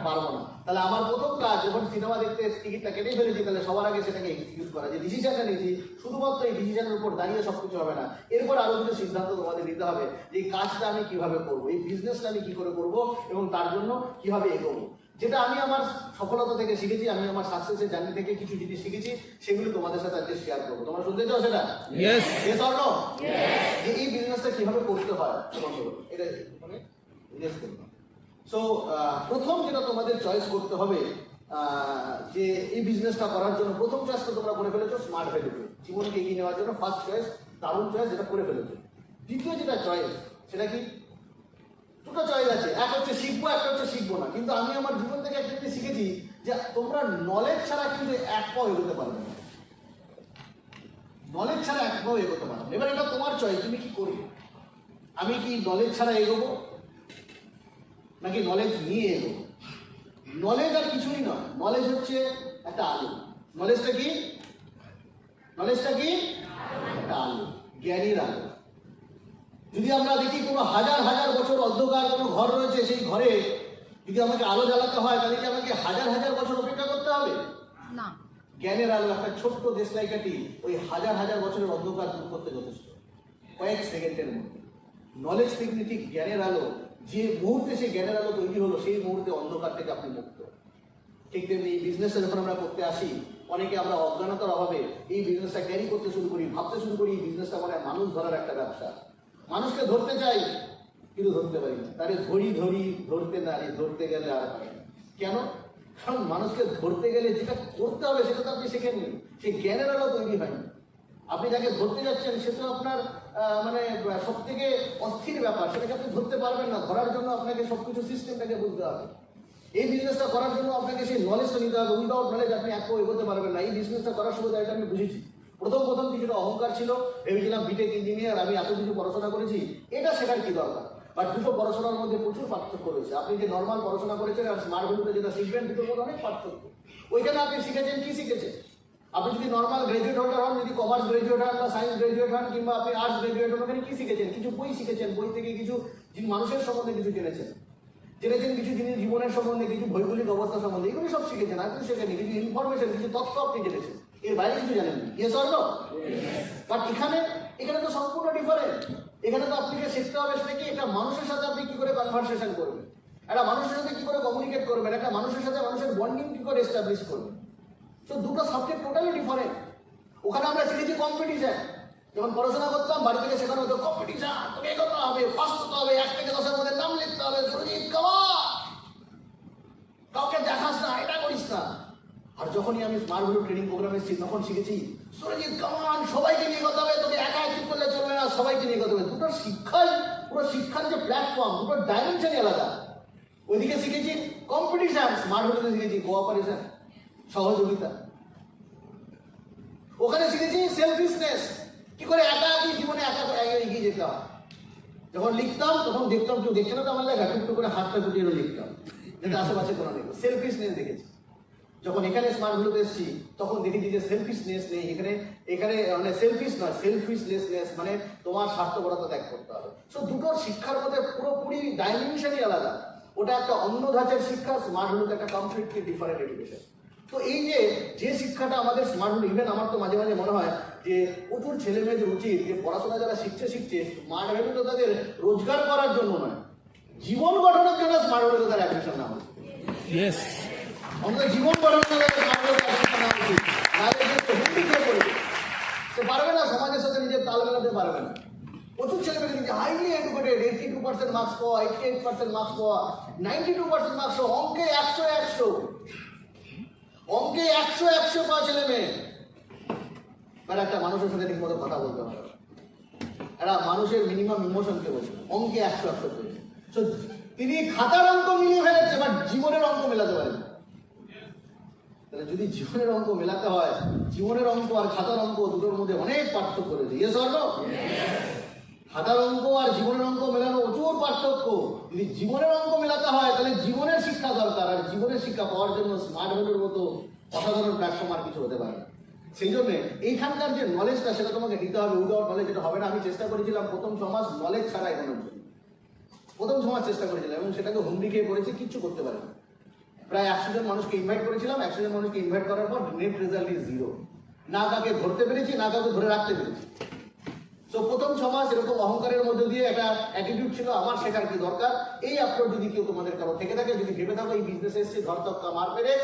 পারবো না। তাহলে আমার প্রথম কাজ, যখন সিনেমা দেখতে টিকিটটা কেটে ফেলেছি, তাহলে সবার আগে সেটাকে এক্সিকিউট করা। যে ডিসিশনটা নিয়েছি, শুধুমাত্র এই ডিসিশনের উপর দাঁড়িয়ে সবকিছু হবে না। এরপর আরো কিছু সিদ্ধান্ত তোমাদের নিতে হবে যে এই কাজটা আমি কিভাবে করবো, এই বিজনেসটা আমি কি করে করবো এবং তার জন্য কিভাবে এগোবো। যেটা আমি আমার সফলতা থেকে শিখেছি, আমি আমার সাকসেসের জার্নি থেকে কিছু জিনিস শিখেছি, সেগুলো তোমাদের সাথে আজকে শেয়ার করবো। তোমরা শুনতে চাও সেটা? Yes or no? যে এই বিজনেসটা কিভাবে করতে হয়, এটা মানে জিজ্ঞেস করবো। সো প্রথম যেটা তোমাদের চয়েস করতে হবে, যে এই বিজনেসটা করার জন্য প্রথম চয়েসটা তোমরা করে ফেলেছো স্মার্ট ভ্যালু, জীবনকে এগিয়ে নেওয়ার জন্য ফার্স্ট চয়েস, দারুণ চয়েস, যেটা করে ফেলেছো। দ্বিতীয় যেটা চয়েস, সেটা কি? দুটো চয়েস আছে, এক হচ্ছে শিখবো, একটা হচ্ছে শিখবো না। কিন্তু আমি আমার জীবন থেকে একটা জিনিস শিখেছি যে তোমরা নলেজ ছাড়া কিন্তু এক পাও এগোতে পারবে না, নলেজ ছাড়া এক পাও এগোতে পারবে না। এবার এটা তোমার চয়েস, তুমি কি করবে। আমি কি নলেজ ছাড়া এগোবো নাকি নলেজ নিয়ে এগোবো? নলেজ আর কিছুই নয়, নলেজ হচ্ছে একটা আলো। নলেজটা কি? নলেজটা কি? একটা আলো, জ্ঞানীর আলো। যদি আমরা দেখি কোনো হাজার হাজার বছর অন্ধকার কোনো ঘর রয়েছে, সেই ঘরে যদি আমাকে আলো জ্বালাতে হয় তাহলে কি আমাকে হাজার হাজার বছর অপেক্ষা করতে হবে? না। জ্ঞানের আলো, একটা ছোট্ট দেশলাইকাঠি ওই হাজার হাজার বছরের অন্ধকার দূর করতে যথেষ্ট, কয়েক সেকেন্ডের মধ্যে। নলেজ টেকনিক জ্ঞানের আলো, যে মুহূর্তে সেই জ্ঞানের আলো তৈরি হলো সেই মুহূর্তে অন্ধকার থেকে আপনি মুক্ত। ঠিক তেমনি এই বিজনেসটা যখন আমরা করতে আসি, অনেকে আমরা অজ্ঞানতার অভাবে এই বিজনেসটা ক্যারি করতে শুরু করি, ভাবতে শুরু করি এই বিজনেসটা মানে মানুষ ধরার একটা ব্যবসা। মানুষকে ধরতে চাই কিন্তু ধরতে পারি না, তারে ধরি ধরি ধরতে না, ধরতে গেলে আর পারি না। কেন? কারণ মানুষকে ধরতে গেলে যেটা করতে হবে সেটা তো আপনি শেখেননি, সেই জ্ঞানের আলো তৈরি হয়নি। আপনি যাকে ধরতে যাচ্ছেন সে তো আপনার মানে সব থেকে অস্থির ব্যাপার, সেটাকে আপনি ধরতে পারবেন না। ধরার জন্য আপনাকে সবকিছু সিস্টেমটাকে বুঝতে হবে। এই বিজনেসটা করার জন্য আপনাকে সেই নলেজটা নিতে হবে। উইদাউট নলেজ আপনি এক পাও এগোতে পারবেন না। এই বিজনেসটা করার সময় এটা আমি বুঝেছি। প্রথম কিছুটা অহংকার ছিল, ভেবেছিলাম বিটেক ইঞ্জিনিয়ার, আমি এত কিছু পড়াশোনা করেছি, এটা শেখার কি দরকার। বাট দুটো পড়াশোনার মধ্যে প্রচুর পার্থক্য রয়েছে। আপনি যে নর্মাল পড়াশোনা করেছেন আর স্মার্ট ভ্যালুতে যেটা শিখবেন, দুটোর মধ্যে অনেক পার্থক্য। ওইখানে আপনি শিখেছেন কি শিখেছেন? আপনি যদি নর্মাল গ্রাজুয়েট হোল্ডার হন, যদি কমার্স গ্রাজুয়েট হন বা সায়েন্স গ্রাজুয়েট হন কিংবা আপনি আর্টস গ্রাজুয়েট হন, ওখানে কি শিখেছেন? কিছু বই শিখেছেন, বই থেকে কিছু মানুষের সম্বন্ধে কিছু জেনেছেন কিছু জিনিস জীবনের সম্বন্ধে, কিছু ভৌগোলিক অবস্থা সম্বন্ধে, এগুলো সব শিখেছেন। আর কিছু শেখেনি, কিছু ইনফরমেশন, কিছু তথ্য আপনি জেনেছেন, এর বাইরে কিছু জানেন। Yes or no? বাট এখানে তো সম্পূর্ণ ডিফারেন্ট। এখানে তো আপনাকে শিখতে হবে সেটা কি, একটা মানুষের সাথে আপনি কি করে কনভারসেশন করবেন, একটা মানুষের সাথে কি করে কমিউনিকেট করবেন, একটা মানুষের সাথে মানুষের বন্ডিং কি করে এস্টাবলিশ করবেন। তো দুটো সাবজেক্ট টোটালি ডিফারেন্ট। ওখানে আমরা শিখেছি কম্পিটিশন। যখন পড়াশোনা করতাম বাড়ি থেকে শেখানো হতো কম্পিটিশন, তোকে এগোতে হবে, ফার্স্ট হতে হবে, 1 থেকে 10-এর মধ্যে নাম লিখতে হবে, সুরজিৎ কামাল, কাউকে দেখাস না, এটা করিস না। আর যখনই আমি স্মার্ট ভ্যালু ট্রেনিং প্রোগ্রামে এসেছি তখন শিখেছি সুরজিৎ কামাল, সবাইকে নিয়ে এগোতে হবে, তোকে একা ঠিক করলে চলবে না, সবাইকে নিয়ে এগোতে হবে। দুটো পুরো শিক্ষার যে প্ল্যাটফর্ম, দুটো ডাইমেনশনই আলাদা। ওইদিকে শিখেছি কম্পিটিশন, স্মার্ট ভ্যালুতে শিখেছি কোঅপারেশন, সহযোগিতা। ওখানে শিখেছি সেলফিশনেস, কি করে একা জীবনে একা এগিয়ে যেতে হয়। যখন লিখতাম তখন দেখতাম কেউ দেখছে না তো আমার লেখা, টুকটু করে হাতটা গুটিয়ে লিখতাম, যেটা আশেপাশে কোনো নেই। সেলফিশনেস দেখেছি। যখন এখানে স্মার্ট ভ্যালুতে এসেছি তখন দেখেছি যে সেলফিশনেস নেই এখানে মানে সেলফিশ নয়, সেলফিশনেসনেস মানে তোমার স্বার্থপরতা ত্যাগ করতে হবে। সো দুটোর শিক্ষার মধ্যে পুরোপুরি ডাইমেনশনই আলাদা। ওটা একটা অন্য ধাঁচের শিক্ষা, স্মার্ট ভ্যালুতে একটা কমপ্লিটলি ডিফারেন্ট এডুকেশন। তো এই যে শিক্ষাটা আমাদের স্মার্ট ভ্যালু, ইভেন আমার তো মাঝে মাঝে মনে হয় যে প্রচুর ছেলে মেয়েদের উচিত যে পড়াশোনা যারা শিখছে স্মার্ট ভ্যালু তো তাদের রোজগার করার জন্য নয়, জীবন গঠনের জন্য স্মার্ট ভ্যালুতে তার অ্যাডমিশন নেওয়া উচিত। আমাদের জীবন গঠনের জন্য স্মার্ট ভ্যালুতে অ্যাডমিশন নেওয়া উচিত। নাহলে হুমকি খেয়ে পড়বে, সে পারবে না, সমাজের সাথে নিজের তাল মেলাতে পারবে না। প্রচুর ছেলে মেয়েদের হাইলি এডুকেটেড, 82% মার্কস পাওয়া, 88% মার্কস পাওয়া, 92% মার্কস পাওয়া, অঙ্কে 100 অঙ্কে 100 পাওয়া ছেলে মেয়ে। মানে একটা মানুষের সাথে ঠিক মতো কথা বলতে হবে, একটা মানুষের মিনিমাম ইমোশনকে বলছে, অঙ্কে 100 পেয়েছে। তো তিনি খাতার অঙ্ক মিলিয়ে ফেলেছে, বাট জীবনের অঙ্ক মেলাতে পারেন। তাহলে যদি জীবনের অঙ্ক মেলাতে হয়, জীবনের অঙ্ক আর খাতার অঙ্ক দুটোর মধ্যে অনেক পার্থক্য রয়েছে। Yes or no? খাতার অঙ্ক আর জীবনের অঙ্ক মেলানো প্রচুর পার্থক্য। যদি জীবনের অঙ্ক মেলাতে হয় তাহলে জীবনের শিক্ষা দরকার, আর জীবনের শিক্ষা পাওয়ার জন্য স্মার্ট ভ্যালুর মতো অসাধারণ প্ল্যাটফর্ম আর কিছু হতে পারে না। সেই জন্য এইখানকার যে নলেজটা সেটা তোমাকে দিতে হবে। উইদাউট নলেজ এটা হবে না। আমি চেষ্টা করেছিলাম প্রথম 6 মাস নলেজ ছাড়া এগোনোর জন্য, প্রথম 6 মাস চেষ্টা করেছিলাম এবং সেটাকে হুমড়ি খেয়ে পড়েছি, কিচ্ছু করতে পারে না। প্রায় 100 জন মানুষকে ইনভাইট করেছিলাম, 100 জন মানুষকে ইনভাইট করার পর নেট রেজাল্ট ইজ 0। না কাকে ধরতে পেরেছি, না কাউকে ধরে রাখতে পেরেছি। তো প্রথম 6 মাস এরকম অহংকারের মধ্যে দিয়ে একটা অ্যাটিটিউড ছিল, আমার শেখার কি দরকার। এই অ্যাপ্রোচ যদি কেউ তোমাদের কারো থেকে থাকে, যদি ভেবে থাকো এই বিজনেসে এসেছে ধর তক্কা মার পেরে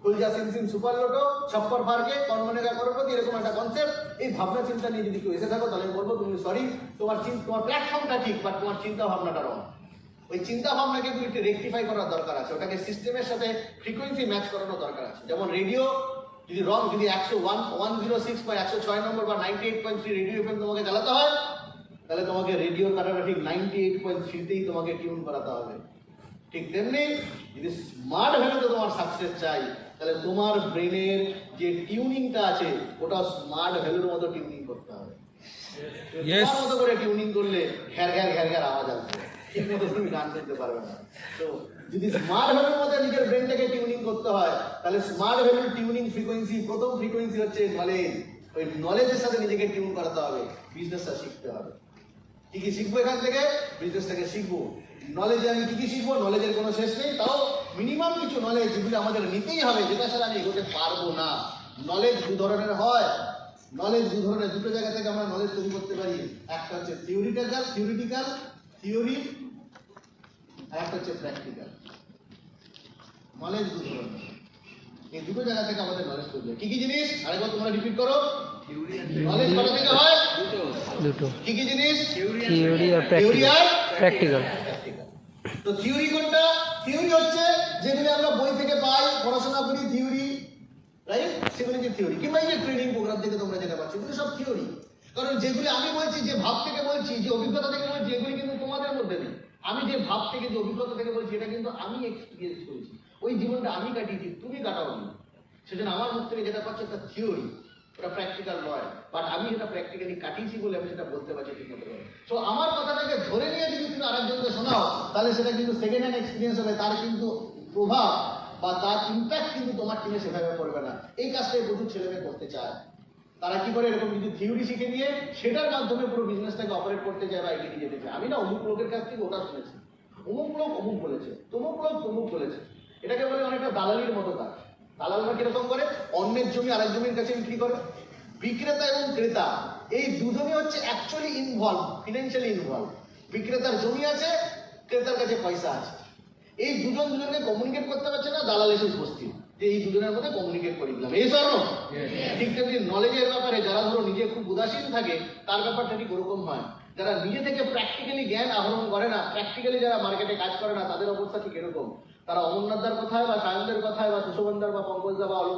কুলজা সিনসিন সুপার লোটো ছপ্পর পার্কে কর্মনেগা করোপতি, এরকম একটা কনসেপ্ট, এই ভাবনা চিন্তা নিয়ে যদি কেউ এসে থাকো তাহলে আমি বলবো তুমি সরি, তোমার প্ল্যাটফর্মটা ঠিক, বাট তোমার চিন্তা ভাবনাটা রং। ওই চিন্তা ভাবনাকে কিন্তু একটু রেকটিফাই করার দরকার আছে, ওটাকে সিস্টেমের সাথে ফ্রিকোয়েন্সি ম্যাচ করানো দরকার আছে। যেমন রেডিও যদি রং, যদি 106 বা 106 নম্বর বা 98.3 রেডিও এফএম তোমাকে চালাতে হয়, তাহলে তোমাকে রেডিও কাটাটা ঠিক 98.3তেই তোমাকে টিউন করাতে হবে। ঠিক তেমনি যদি স্মার্ট ভ্যালুতে তোমার সাকসেস চাই, তাহলে তোমার ব্রেনের যে টিউনিংটা আছে ওটা স্মার্ট ভ্যালুর মতো টিউনিং করতে হবে। তোমার মতো করে টিউনিং করলে ঘ্যার ঘ্যার ঘ্যার ঘ্যার আওয়াজ আসবে, ঠিক মতো তুমি গান করতে পারবে না। তো যদি স্মার্ট ভ্যালুর মধ্যে নিজের ব্রেনটাকে টিউনিং করতে হয়, তাহলে স্মার্ট ভ্যালুর টিউনিং ফ্রিকোয়েন্সি, প্রথম ফ্রিকোয়েন্সি হচ্ছে নলেজ। ওই নলেজের সাথে নিজেকে টিউন করাতে হবে, বিজনেসটা শিখতে হবে। কি কি শিখবো এখান থেকে? বিজনেসটাকে শিখবো। নলেজে আমি কি কি শিখবো? নলেজের কোনো শেষ নেই, তাও মিনিমাম কিছু নলেজ যেগুলো আমাদের নিতেই হবে, যেটা ছাড়া আমি এগোতে পারবো না। নলেজ দু ধরনের হয়, নলেজ দু ধরনের, দুটো জায়গা থেকে আমরা নলেজ তৈরি করতে পারি। একটা হচ্ছে থিওরিটিক্যাল থিওরি, আর একটা হচ্ছে প্র্যাকটিক্যাল। নলেজ দু ধরনের, এই দুটো জায়গা থেকে আমাদের নলেজ তৈরি হয়। কি কি জিনিস আরেকবার তোমরা রিপিট করো? নলেজ কটা থেকে হয়? দুটো। কি কি জিনিস? থিওরি আর প্র্যাকটিক্যাল। তো থিওরি কোনটা? থিওরি হচ্ছে যেগুলো আমরা বই থেকে পাই, পড়াশোনা করি, থিওরি, রাইট? সেগুলো যে থিওরি, কিংবা এই যে ট্রেনিং প্রোগ্রাম থেকে তোমরা যেটা পাচ্ছ, এগুলো সব থিওরি। কারণ যেগুলো আমি বলছি, যে ভাব থেকে বলছি, যে অভিজ্ঞতা থেকে বলছি, এগুলি কিন্তু তোমাদের মধ্যে নেই। আমি যে ভাব থেকে, যে অভিজ্ঞতা থেকে বলছি, এটা কিন্তু আমি এক্সপিরিয়েন্স করেছি, ওই জীবনটা আমি কাটিয়েছি, তুমি কাটাওনি। সেজন্য আমার মুখ থেকে যেটা পাচ্ছ একটা থিওরি, ওটা প্র্যাকটিক্যাল নয়। বাট আমি সেটা প্র্যাকটিক্যালি কাটিয়েছি বলে আমি সেটা বলতে পারছি ঠিক মতো। তো আমার কথাটাকে ধরে নিয়ে যদি তুমি আরেকজনকে শোনাও, তাহলে সেটা কিন্তু সেকেন্ড হ্যান্ড এক্সপিরিয়েন্স হবে, তার কিন্তু প্রভাব বা তার ইম্প্যাক্ট কিন্তু তোমার টিমে সেভাবে পড়বে না। এই কাজটাই প্রচুর ছেলেমেয়ে করতে চায়। তারা কি করে? এরকম কিছু থিওরি শিখে নিয়ে সেটার মাধ্যমে পুরো বিজনেসটাকে অপারেট করতে চায় বা এগিয়ে নিয়ে যেতে চায়। আমি না অমুক লোকের কাছ থেকে ওটা শুনেছি, অমুক লোক অমুক বলেছে, তমুক লোক তমুক বলেছে। এটাকে বলে অনেকটা দালালির মতো কাজ। দালালরা কিরকম করে? অন্যের জমি আরেক জমির কাছে বিক্রি করে। বিক্রেতা এবং ক্রেতা এই দুজনই হচ্ছে অ্যাকচুয়ালি ইনভলভ, ফিনান্সিয়ালি ইনভলভ। বিক্রেতার জমি আছে, ক্রেতার কাছে পয়সা আছে, এই দুজন দুজনকে কমিউনিকেট করতে পারছে না, দালাল এসে উপস্থিত যে এই দুজনের মধ্যে কমিউনিকেট করে দিলাম। এই স্বর্ণ ঠিক তেমনি নলেজের ব্যাপারে যারা ধরো নিজে খুব উদাসীন থাকে, তার ব্যাপারটা ঠিক ওরকম হয়। যারা নিজে থেকে প্র্যাকটিক্যালি জ্ঞান আহরণ করে না, প্র্যাকটিক্যালি যারা মার্কেটে কাজ করে না, তাদের অবস্থা ঠিক এরকম। তারা অমরনাথদার কথায় বা সায়নদের কথায় বা সুশোভনদার বা পঙ্কজদা বা অলোক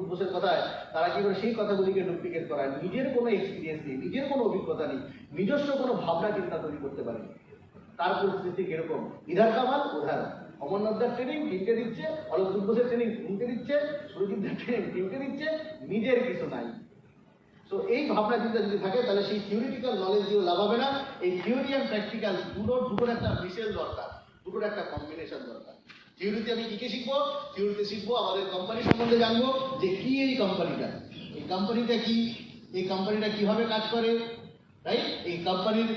ঘোষের কথায় তারা কি করে সেই কথাগুলিকে ডুপ্লিকেট করায়। নিজের কোনো এক্সপিরিয়েন্স নেই, নিজের কোনো অভিজ্ঞতা নেই, নিজস্ব কোনো ভাবনা চিন্তা তৈরি করতে পারেনি। তার পরিস্থিতি কিরকম? ইধার কামাল উধার। অমরনাথদার ট্রেনিং টিমকে দিচ্ছে, অলোক ঘোষের ট্রেনিং টিমকে দিচ্ছে, সুরজিৎদার ট্রেনিং টিমকে দিচ্ছে, নিজের কিছু নাই। তো এই ভাবনা চিন্তা যদি থাকে, তাহলে সেই থিওরিটিক্যাল নলেজ দিয়ে লাভ হবে না। এই থিওরি আর প্র্যাকটিক্যাল দুটোর একটা মিশেল দরকার, দুটোর একটা কম্বিনেশন দরকার। থিওরিতে আমি কি কি শিখবো? থিওরিতে শিখবো আমাদের কোম্পানি সম্বন্ধে, জানবো যে কি এই কোম্পানিটা, এই কোম্পানিটা কি, এই কোম্পানিটা কিভাবে কাজ করে, রাইট? এই কোম্পানির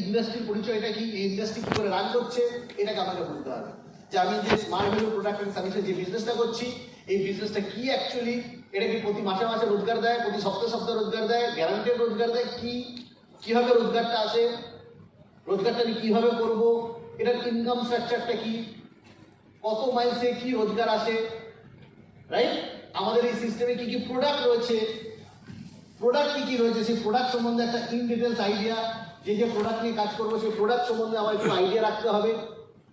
ইন্ডাস্ট্রির পরিচয়টা কি, এই ইন্ডাস্ট্রি কি করে রান করছে, এটাকে আমাকে বলতে হবে। যে আমি যে স্মার্ট ভ্যালু প্রোডাক্ট এন্ড সার্ভিসের যে বিজনেসটা করছি, এই বিজনেসটা কি অ্যাকচুয়ালি, এটা কি প্রতি মাসে মাসে রোজগার দেয়, প্রতি সপ্তাহে সপ্তাহে রোজগার দেয়, গ্যারান্টেড রোজগার দেয়, কি কিভাবে রোজগারটা আসে, রোজগারটা আমি কিভাবে করব, এটার ইনকাম স্ট্রাকচারটা কি, কত মাইলসে কি রোজগার আসে, রাইট? আমাদের এই সিস্টেমে কি কি প্রোডাক্ট রয়েছে, প্রোডাক্ট কি কি রয়েছে, সেই প্রোডাক্ট সম্বন্ধে একটা ইন ডিটেলস আইডিয়া। যে প্রোডাক্ট নিয়ে কাজ করবো সেই প্রোডাক্ট সম্বন্ধে আমার একটু আইডিয়া রাখতে হবে।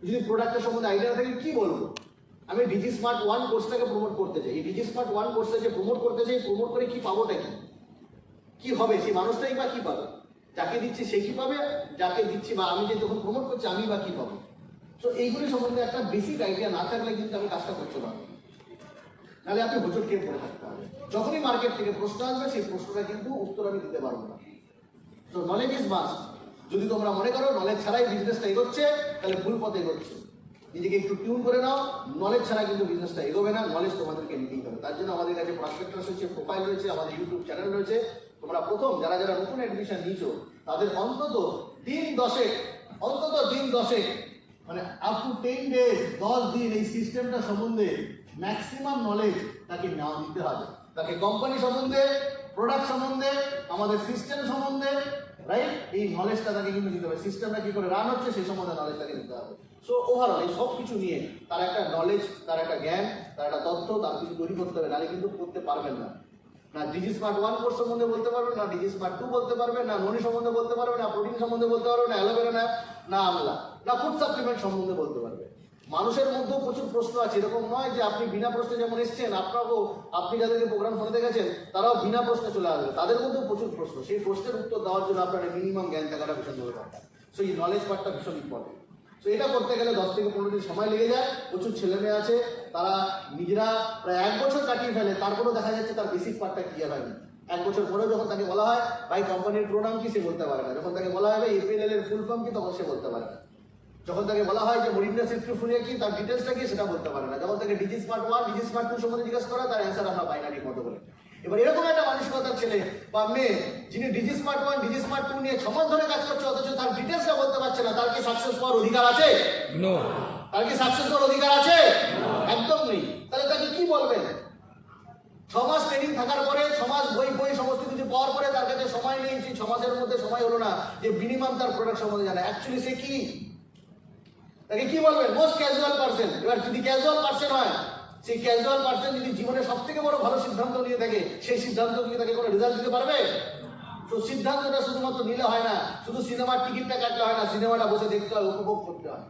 যদি প্রোডাক্টের সম্বন্ধে আইডিয়া না থাকে কি বলবো? আমি ডিজি স্মার্ট 1 কোর্সটাকে প্রমোট করতে চাই, এই ডিজি স্মার্ট 1 কোর্সটা যে প্রমোট করতে চাই, প্রমোট করে কি পাবোটা কি হবে, সেই মানুষটাই বা কি পাবে, যাকে দিচ্ছি সে কি পাবে, যাকে দিচ্ছি বা আমি যে যখন প্রমোট করছি আমি বা কি পাবো। তো এইগুলি সম্বন্ধে একটা বেসিক আইডিয়া না থাকলে কিন্তু আমি কাজটা করতে পারবো, নাহলে আপনি হোঁচট খেয়ে পড়ে থাকতে হবে। যখনই মার্কেট থেকে প্রশ্ন আসবে, সেই প্রশ্নটা কিন্তু উত্তর আমি দিতে পারবো না। তো নলেজ ইজ মাস্ট। যদি তোমরা মনে করো নলেজ ছাড়াই বিজনেসটা এগোচ্ছে, তাহলে ভুল পথে এগোচ্ছে। নিজেকে একটু টিউন করে নাও, নলেজ ছাড়া কিন্তু বিজনেসটা এগোবে না, নলেজ তোমাদেরকে নিতেই হবে। তার জন্য আমাদের কাছে প্রসপেক্টাস রয়েছে, প্রোফাইল রয়েছে, আমাদের ইউটিউব চ্যানেল রয়েছে। তোমরা প্রথম যারা যারা নতুন অ্যাডমিশন নিয়েছো, তাদের অন্তত দিন 10 মানে আপ টু 10 ডেজ, 10 দিন এই সিস্টেমটা সম্বন্ধে ম্যাক্সিমাম নলেজ তাকে নেওয়া দিতে হবে। তাকে কোম্পানি সম্বন্ধে, প্রোডাক্ট সম্বন্ধে, আমাদের সিস্টেম সম্বন্ধে, রাইট, এই নলেজটা তাকে কিন্তু দিতে হবে। সিস্টেমটা কি করে রান হচ্ছে সেই সম্বন্ধে নলেজ তাকে দিতে হবে। সো ওভারঅল এই সব কিছু নিয়ে তার একটা নলেজ, তার একটা জ্ঞান, তার একটা তথ্য, তার কিছু তৈরি করতে হবে, নাহলে কিন্তু করতে পারবেন না। না ডিজি স্মার্ট 1 কোর্স সম্বন্ধে বলতে পারবেন, না ডিজি স্মার্ট 2 বলতে পারবেন, না ননি সম্বন্ধে বলতে পারবেন, না প্রোটিন সম্বন্ধে বলতে পারবেন, না অ্যালোভেরা, না আমলা, না ফুড সাপ্লিমেন্ট সম্বন্ধে বলতে পারবে। মানুষের মধ্যেও প্রচুর প্রশ্ন আছে, এরকম নয় যে আপনি বিনা প্রশ্নে যেমন এসছেন, আপনাকেও আপনি যাদেরকে প্রোগ্রাম শোনাতে গেছেন তারাও বিনা প্রশ্নে চলে আসবে, তাদের মধ্যেও প্রচুর প্রশ্ন। সেই প্রশ্নের উত্তর দেওয়ার জন্য আপনার মিনিমাম জ্ঞান থাকাটা ভীষণ দরকার। সো এই নলেজ পার্টটা ভীষণ ইম্পর্টেন্ট। তো এটা করতে গেলে 10 থেকে 15 দিন সময় লেগে যায়। প্রচুর ছেলে মেয়ে আছে তারা নিজেরা প্রায় 1 বছর কাটিয়ে ফেলে, তারপরেও দেখা যাচ্ছে তার বেসিক পার্টটা ক্লিয়ার হয়নি। 1 বছর পরেও যখন তাকে বলা হয় ভাই কোম্পানির প্রোনাম কি, সে বলতে পারে না। যখন তাকে বলা হয় এপিএল এর ফুল ফর্ম কি, তখন সে বলতে পারে না। যখন তাকে বলা হয় যে মরিন্ডা সেন্ট্রিফুলিয়া কি, তার ডিটেলসটা কি, সেটা বলতে পারে না। যখন তাকে ডিজি স্মার্ট 1 ডিজি স্মার্ট 2 সম্বন্ধে জিজ্ঞাসা করা, তার অ্যান্সার আমরা বাইনারি মতো বলে। এবার এরকম একটা মানসিকতার ছেলে বা মেয়ে যিনি ডিজি স্মার্ট 1 ডিজি স্মার্ট 2 নিয়ে 6 মাস ধরে কাজ করছে, অথচ তার ডিটেলসটা বলতে পারছে না, তার কি সাকসেস পাওয়ার অধিকার আছে? নো। তার কি সাকসেস পাওয়ার অধিকার আছে? একদম নেই। তাহলে তাকে কি বলবেন? 6 মাস ট্রেনিং থাকার পরে, 6 মাস বই সমস্ত কিছু পাওয়ার পরে তার কাছে সময় নেই, যে 6 মাসের মধ্যে সময় হলো না যে মিনিমাম তার প্রোডাক্ট সম্বন্ধে জানা। অ্যাকচুয়ালি সে কি, তাকে কি বলবেন? Most casual person. এবার যদি ক্যাজুয়াল পার্সন হয়, সেই ক্যাজুয়াল পার্সন যদি জীবনে সব থেকে বড় ভালো সিদ্ধান্ত নিয়ে থাকে, সেই সিদ্ধান্ত নিয়ে তাকে কোনো রেজাল্ট দিতে পারবে? তো সিদ্ধান্তটা শুধুমাত্র নিলে হয় না, শুধু সিনেমার টিকিটটা কাটলে হয় না, সিনেমাটা বসে দেখতে হয়, উপভোগ করতে হয়।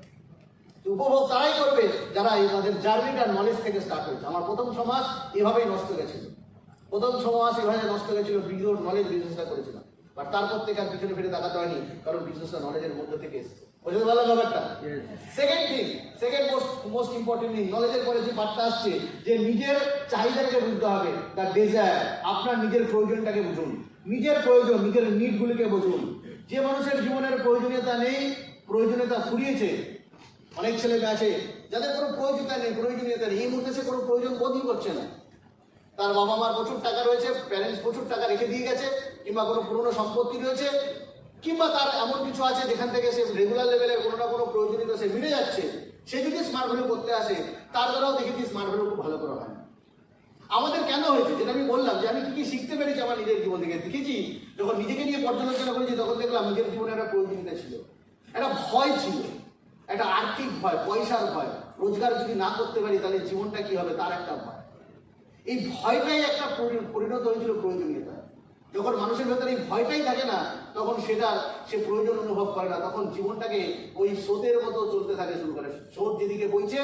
উপভোগ তারাই করবে যারা তাদের জার্নিটা নলেজ থেকে স্টার্ট হয়েছে। আমার প্রথম সমাজ এভাবেই নষ্ট গেছিল, প্রথম সমাজ এভাবে নষ্ট গেছিল, বিজোর নলেজ বিজনেসটা করেছিলাম, বাট তারপর থেকে আর পিছনে ফিরে তাকাতে হয়নি, কারণ বিজনেসটা নলেজের মধ্যে থেকে এসেছে। বুঝতে পারলাম ব্যাপারটা? সেকেন্ড মোস্ট ইম্পর্টেন্ট থিং, নলেজের পরে যে পার্টটা আসছে যে নিজের চাহিদাকে বুঝতে হবে, তার ডিজায়ার। আপনার নিজের প্রয়োজনটাকে বুঝুন, নিজের প্রয়োজন, নিজের নিডগুলিকে বুঝুন। যে মানুষের জীবনের প্রয়োজনীয়তা নেই, প্রয়োজনীয়তা ফুরিয়েছে, অনেক ছেলে মেয়ে আছে যাদের কোনো প্রয়োজনীয়তা নেই, এই মুহূর্তে সে কোনো প্রয়োজন বোধই করছে না। তার বাবা মার প্রচুর টাকা রয়েছে, প্যারেন্টস প্রচুর টাকা রেখে দিয়ে গেছে, কিংবা কোনো পুরনো সম্পত্তি রয়েছে, কিংবা তার এমন কিছু আছে যেখান থেকে সে রেগুলার লেভেলে কোনো না কোনো প্রয়োজনীয়তা সে মিলে যাচ্ছে। সে যদি স্মার্ট ভ্যালু করতে আসে, তার দ্বারাও দেখেছি স্মার্ট ভ্যালু খুব ভালো করে হয়। আমাদের কেন হয়েছে, যেটা আমি বললাম যে আমি কি শিখতে পেরেছি আমার নিজের জীবন থেকে দেখেছি, যখন নিজেকে নিয়ে পর্যালোচনা করেছি, তখন দেখলাম নিজের জীবনে একটা প্রয়োজনীয়তা ছিল, একটা ভয় ছিল, একটা আর্থিক ভয়, পয়সার ভয়, রোজগার যদি না করতে পারি তাহলে জীবনটা কি হবে, তার একটা ভয়। এই ভয়টাই একটা পরিণত হয়েছিল প্রয়োজনীয়তা। যখন মানুষের ভেতরে এই ভয়টাই থাকে না, তখন সে প্রয়োজন অনুভব করে না, তখন জীবনটাকে ওই স্রোতের মতো চলতে থাকে শুরু করে। স্রোত যেদিকে বইছে,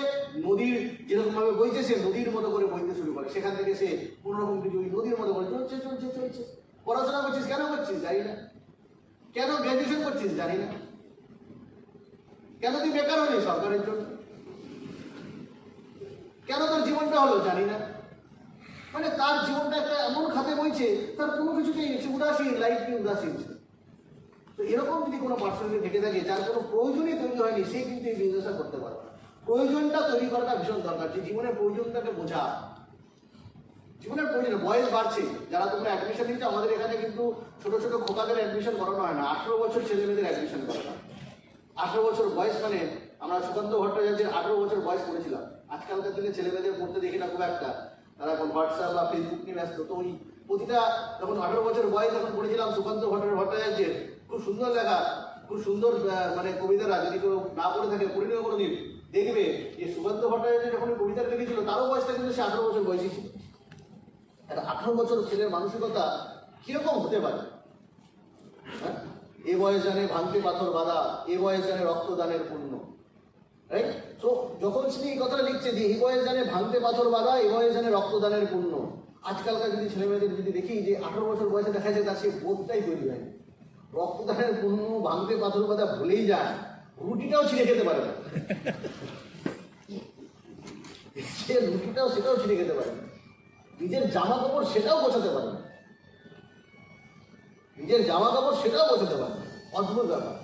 নদীর যেরকম ভাবে বইছে, সে নদীর মতো করে বইতে শুরু করে। সেখান থেকে সে কোনোরকম কিছু ওই নদীর মতো করে চলছে। পড়াশোনা করছিস, কেন করছিস জানি না, কেন গ্র্যাজুয়েশন করছিস জানি না, কেন তুই বেকার হলি সরকারের জন্য, কেন তোর জীবনটা হলো জানি না। মানে তার জীবনটা একটা এমন খাতে বইছে, তার কোনো কিছুতেই উদাসীন, লাইফ নিয়ে উদাসীন। তো এরকম যদি কোনো পার্সনকে থেকে থাকে যার কোনো প্রয়োজনই তৈরি হয়নি, সে কিন্তু এই বিজনেসটা করতে পারবে না। প্রয়োজনটা তৈরি করাটা ভীষণ দরকার, যে জীবনের প্রয়োজনটাকে বোঝা। জীবনের প্রয়োজন, বয়স বাড়ছে, যারা তোমরা অ্যাডমিশন নিচ্ছ, আমাদের এখানে কিন্তু ছোট ছোট খোকাদের অ্যাডমিশন করানো হয় না, 18 বছর ছেলে মেয়েদের অ্যাডমিশন করানো। 18 বছর বয়স মানে আমরা সুকান্ত ভট্টাচার্যের 18 বছর বয়স পড়েছিলাম। আজকালকার দিনে ছেলে মেয়েদের পড়তে দেখি না খুব একটা, তারা এখন হোয়াটসঅ্যাপ বা ফেসবুক নিয়ে ব্যস্ত। তো ওই প্রতিটা যখন 18 বছর বয়স যখন পড়েছিলাম সুকান্ত ভট্টাচার্যের, খুব সুন্দর লেখা, খুব সুন্দর মানে কবিতারা, যদি কেউ না পড়ে থাকে পড়ে নিও কোনোদিন, দেখবে যে সুকান্ত ভট্টাচার্য যখন কবিতা লিখেছিল তারও বয়সটা কিন্তু সে 18 বছর বয়সী ছিল। একটা 18 বছর ছেলের মানসিকতা কিরকম হতে পারে? হ্যাঁ, এ বয়স জানে ভাঙতে পাথর বাঁধা, এ বয়স জানে রক্তদানের পুণ্য। রাইট? তো যখন সে এই কথাটা লিখছে যে এই বয়স জানে ভাঙতে পাথর বাঁধা, এই বয়স জানে রক্তদানের পুণ্য, আজকালকার যদি ছেলে মেয়েদের যদি দেখি যে 18 বছর বয়সে দেখা যায় তার সে বোধটাই তৈরি হয়, রক্তদানের পুণ্য ভাঙতে পাথর বাঁধা ভুলেই যায়, রুটিটাও ছিঁড়ে খেতে পারে না, সে রুটিটাও সেটাও ছিঁড়ে খেতে পারে না, নিজের জামা কাপড় সেটাও গোছাতে পারে না, নিজের জামা কাপড় সেটাও গোছাতে পারে না। অদ্ভুত ব্যাপার।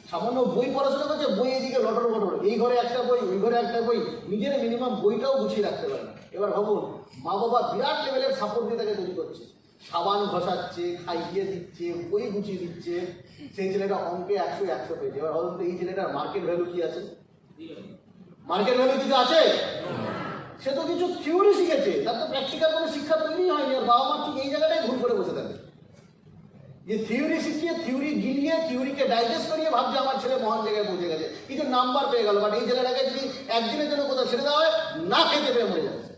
সামান্য বই পড়াশোনা করছে, বই এদিকে লটর বটর, এই ঘরে একটা বই, ওই ঘরে একটা বই, নিজের মিনিমাম বইটাও গুছিয়ে রাখতে পারে না। এবার ভাবুন, মা বাবা বিরাট লেভেলের সাপোর্ট দিয়ে তাকে তৈরি করছে, সাবান ঘষাচ্ছে, খাইয়ে দিচ্ছে, বই গুছিয়ে দিচ্ছে, সেই ছেলেটা অঙ্কে 100 পেয়েছে। এবার ভাবুন তো এই ছেলেটার মার্কেট ভ্যালু কি আছে? মার্কেট ভ্যালু কিছু আছে? সে তো কিছু থিওরি শিখেছে, তার তো প্র্যাকটিক্যাল কোনো শিক্ষা তৈরি হয়নি। আর বাবা মা ঠিক এই জায়গাটাই ভুল করে বসে থাকে, যে থিওরি শিখিয়ে, থিওরি গিলিয়ে, থিওরিকে ডাইজেস্ট করিয়ে ভাবছে আমার ছেলে মহান জায়গায় পৌঁছে গেছে, কিছু নাম্বার পেয়ে গেল। বাট এই ছেলেটাকে যদি একদিনের জন্য কোথাও ছেড়ে দেওয়া হয়, না খেতে পেয়ে মরে যাচ্ছে।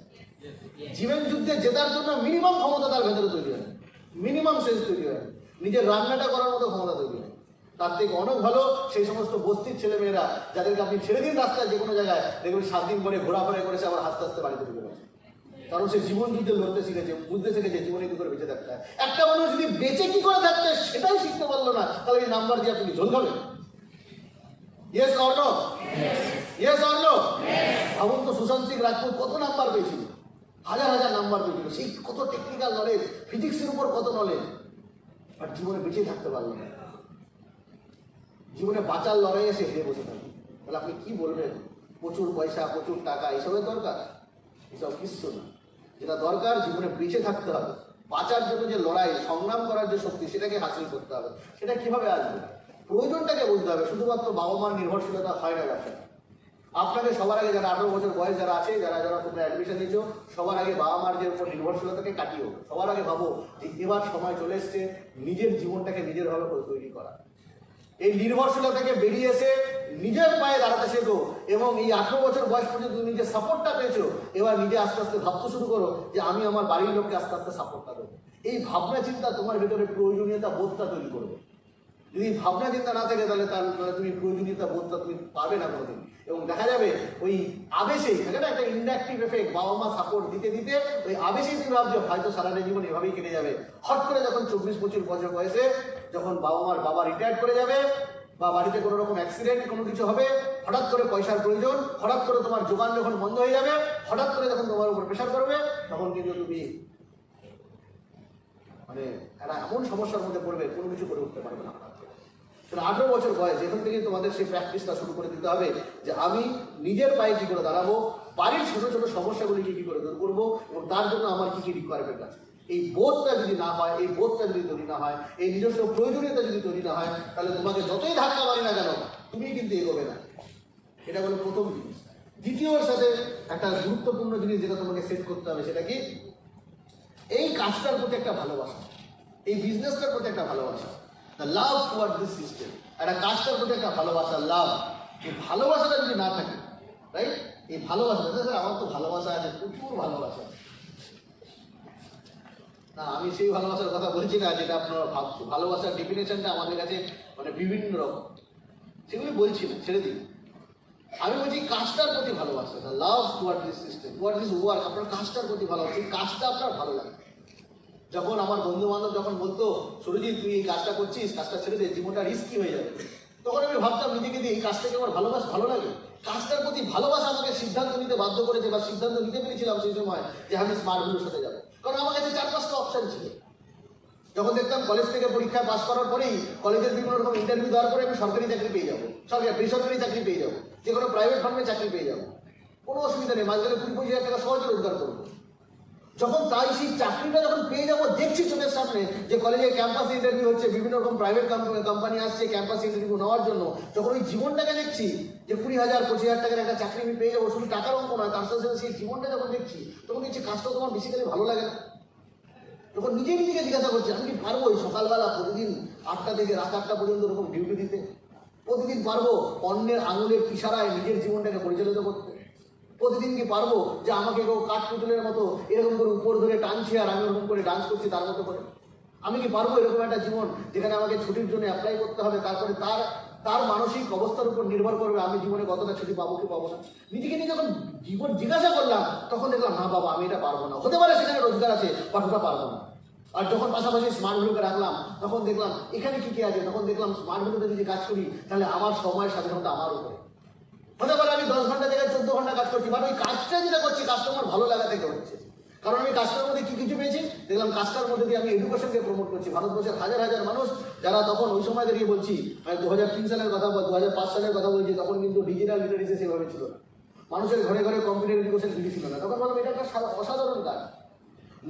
জীবন যুদ্ধে জেতার জন্য মিনিমাম ক্ষমতা তার ভেতরে তৈরি হয়, মিনিমাম সেন্স তৈরি হয়, নিজের রান্নাটা করার মতো ক্ষমতা তৈরি হয়। তার থেকে অনেক ভালো সেই সমস্ত বস্তির ছেলেমেয়েরা যাদেরকে আপনি ছেড়ে দিন রাস্তায় যে কোনো জায়গায়, দেখবেন 7 দিন পরে ঘোরাফেরা করেছে আবার আস্তে আস্তে বাড়িতে ঢুকে গেছে। কারণ সে জীবন যুদ্ধে লড়তে শিখেছে, বুঝতে শিখেছে জীবনে কি করে বেঁচে থাকতে হয়। একটা মানুষ যদি বেঁচে কি করে থাকতে হয় সেটাই শিখতে পারলো না, তাহলে এই নাম্বার দিয়ে আপনি ঝোল খাবেন? Yes or no? Yes or no? ভাবুন তো সুশান্ত সিং রাজপুত কত নাম্বার পেয়েছিল, হাজার হাজার নাম্বার পেয়েছিল, সেই কত টেকনিক্যাল নলেজ, ফিজিক্সের উপর কত নলেজ, আর জীবনে বেঁচে থাকতে পারলো না। জীবনে বাঁচার লড়াই এসে হেরে বসে থাকি। তাহলে আপনি কি বলবেন? প্রচুর পয়সা, প্রচুর টাকা, এসবের দরকার? এসব কিছু না। যেটা দরকার জীবনে বেঁচে থাকতে হবে, বাঁচার জন্য যে লড়াই, সংগ্রাম করার যে শক্তি, সেটাকে হাসিল করতে হবে। সেটা কিভাবে আসবে? প্রয়োজনটাকে বুঝতে হবে। শুধুমাত্র বাবা মার নির্ভরশীলতা হয় না ব্যবসা। আপনাকে সবার আগে, যারা 18 বছর বয়স যারা আছে, যারা যারা তোমরা অ্যাডমিশন নিয়েছো, সবার আগে বাবা মার যে উপর নির্ভরশীলতাকে কাটিও। সবার আগে ভাবো যে এবার সময় চলে এসছে নিজের জীবনটাকে নিজের ভাবে তৈরি করা। এই নির্ভরশীলতা থেকে বেরিয়ে এসে নিজের পায়ে দাঁড়াতে শেখো, এবং এই 18 বছর বয়স পর্যন্ত তুমি নিজের সাপোর্টটা পেয়েছো, এবার নিজে আস্তে আস্তে ভাবতে শুরু করো যে আমি আমার বাড়ির লোককে আস্তে আস্তে সাপোর্টটা দেবো। এই ভাবনা চিন্তা তোমার ভেতরে প্রয়োজনীয়তা বোধটা তৈরি করবে। যদি ভাবনা চিন্তা না থাকে তাহলে তুমি প্রয়োজনীয়তা বোধটা তুমি পাবে না কোনোদিন। এবং দেখা যাবে ওই আবেশেই থাকে না একটা ইন্ডাকটিভ এফেক্ট, বাবা মা সাপোর্ট দিতে দিতে ওই আবেশেই তুমি ভাবছো হয়তো সারাটা জীবন এভাবেই কেটে যাবে। হট করে যখন 24-25 বছর বয়সে যখন বাবা রিটায়ার করে যাবে, বা বাড়িতে কোনো রকম অ্যাক্সিডেন্ট কোনো কিছু হবে, হঠাৎ করে পয়সার প্রয়োজন, হঠাৎ করে তোমার যোগান যখন বন্ধ হয়ে যাবে, হঠাৎ করে যখন তোমার উপর প্রেশার করবে, তখন কিন্তু তুমি মানে একটা এমন সমস্যার মধ্যে পড়বে, কোনো কিছু করে উঠতে পারবে না। 18 বছর বয়স, এখান থেকে তোমাদের সেই প্র্যাকটিসটা শুরু করে দিতে হবে যে আমি নিজের পায়ে কি করে দাঁড়াবো, বাড়ির ছোট ছোট সমস্যাগুলিকে কি করে দূর করবো, এবং তার জন্য আমার কি কি রিকোয়ারমেন্ট আছে। এই বোধটা যদি না হয়, এই বোধটা যদি তৈরি না হয়, এই নিজস্ব প্রয়োজনীয়তা যদি তৈরি না হয়, তাহলে তোমাকে যতই ধাক্কা মারি না কেন তুমি কিন্তু এগোবে না। এটা হলো প্রথম জিনিস। দ্বিতীয়র সাথে একটা গুরুত্বপূর্ণ জিনিস যেটা তোমাকে সেট করতে হবে, সেটা কি? এই কাজটার প্রতি একটা ভালোবাসা, এই বিজনেসটার প্রতি একটা ভালোবাসা, the love toward this system. একটা কাজটার প্রতি একটা ভালোবাসা, লাভ। এই ভালোবাসাটা যদি না থাকে, রাইট, এই ভালোবাসা, স্যার আমার তো ভালোবাসা আছে, প্রচুর ভালোবাসা। না, আমি সেই ভালোবাসার কথা বলছি না যেটা আপনারা ভাবছো। ভালোবাসার ডেফিনেশনটা আমাদের কাছে মানে বিভিন্ন রকম, সেগুলি বলছি না, ছেড়ে দিই। আমি বলছি কাজটার প্রতি ভালোবাসা, the love toward this system, toward this work. আপনার কাজটার প্রতি ভালোবাসা, এই কাজটা আপনার ভালো লাগে। যখন আমার বন্ধু বান্ধব যখন বলতো সুরজিৎ তুই এই কাজটা করছিস, কাজটা ছেড়ে দে, জীবনটা রিস্কি হয়ে যাবে, তখন আমি ভাবতাম নিজেকে দিয়ে এই কাজটাকে আমার ভালো লাগে। কাজটার প্রতি ভালোবাসা আমাকে সিদ্ধান্ত নিতে বাধ্য করেছে, বা সিদ্ধান্ত নিতে পেরেছিলাম সেই সময় যে আমি স্মার্ট ভ্যালুর সাথে যাবো। কারণ আমার কাছে 4-5টা অপশন ছিল। যখন দেখতাম কলেজ থেকে পরীক্ষা পাস করার পরেই, কলেজের বিভিন্ন রকম ইন্টারভিউ দেওয়ার পরে আমি সরকারি চাকরি পেয়ে যাবো, বেসরকারি চাকরি পেয়ে যাবো, যে কোনো প্রাইভেট ফার্মে চাকরি পেয়ে যাবো, কোনো অসুবিধা নেই, মাঝখানে 20-25 হাজার টাকা সহজে রোজগার করবো। যখন তাই সেই চাকরিটা যখন পেয়ে যাবো, দেখছি চোখের সামনে যে কলেজে ক্যাম্পাস ইন্টারভিউ হচ্ছে, বিভিন্ন রকম প্রাইভেট কোম্পানি আসছে ক্যাম্পাস ইন্টারভিউ নেওয়ার জন্য, যখন ওই জীবনটাকে দেখছি যে 20,000-25,000 টাকার একটা চাকরি আমি পেয়ে যাবো, শুধু টাকার অঙ্ক নয়, তার সাথে সেই জীবনটা যখন দেখছি, তখন দেখছি কাজটা তোমার বেসিক্যালি ভালো লাগে না। তখন নিজেকে জিজ্ঞাসা করছি আমি কি পারবো এই সকালবেলা প্রতিদিন 8টা থেকে রাত 8টা পর্যন্ত এরকম ডিউটি দিতে? প্রতিদিন পারবো অন্যের আঙুলের ইশারায় নিজের জীবনটাকে পরিচালিত করতে? প্রতিদিন কি পারবো যে আমাকে কেউ কাঠপুতুলের মতো এরকম করে উপর ধরে টানছে আর আমি ওরকম করে ডান্স করছি তার মতো করে? আমি কি পারবো এরকম একটা জীবন যেখানে আমাকে ছুটির জন্য অ্যাপ্লাই করতে হবে, তারপরে তার মানসিক অবস্থার উপর নির্ভর করবে আমি জীবনে কতটা ছুটি পাবো কি পাবো না? নিজেকে নিয়ে যখন জীবন জিজ্ঞাসা করলাম, তখন দেখলাম না বাবা আমি এটা পারবো না। হতে পারে সেখানে রোজগার আছে, বাট ওটা পারবো না। আর যখন পাশাপাশি স্মার্ট ভ্যালুকে রাখলাম, তখন দেখলাম এখানে কি কি আছে, তখন দেখলাম স্মার্ট ভ্যালুতে যদি কাজ করি তাহলে আমার সময়ের স্বাধীনতা আমার উপরে। হতে পারে আমি 10 ঘন্টা জায়গায় 14 ঘন্টা কাজ করছি, বাট ওই কাজটা যেটা করছি কাজটা আমার ভালো লাগা থেকে হচ্ছে। কারণ আমি কাজটার মধ্যে কি কিছু পেয়েছি, দেখলাম কাজটার মধ্যে দিয়ে আমি এডুকেশনকে প্রমোট করছি। ভারতবর্ষের হাজার হাজার মানুষ যারা তখন ওই সময় দাঁড়িয়ে বলছি, আমি 2003 সালের কথা 2005 সালের কথা বলছি, তখন কিন্তু ডিজিটাল লিটারেসি সেভাবে ছিল না, মানুষের ঘরে ঘরে কম্পিউটার এডুকেশন কিছু ছিল না। তখন বললাম এটা একটা অসাধারণ কাজ।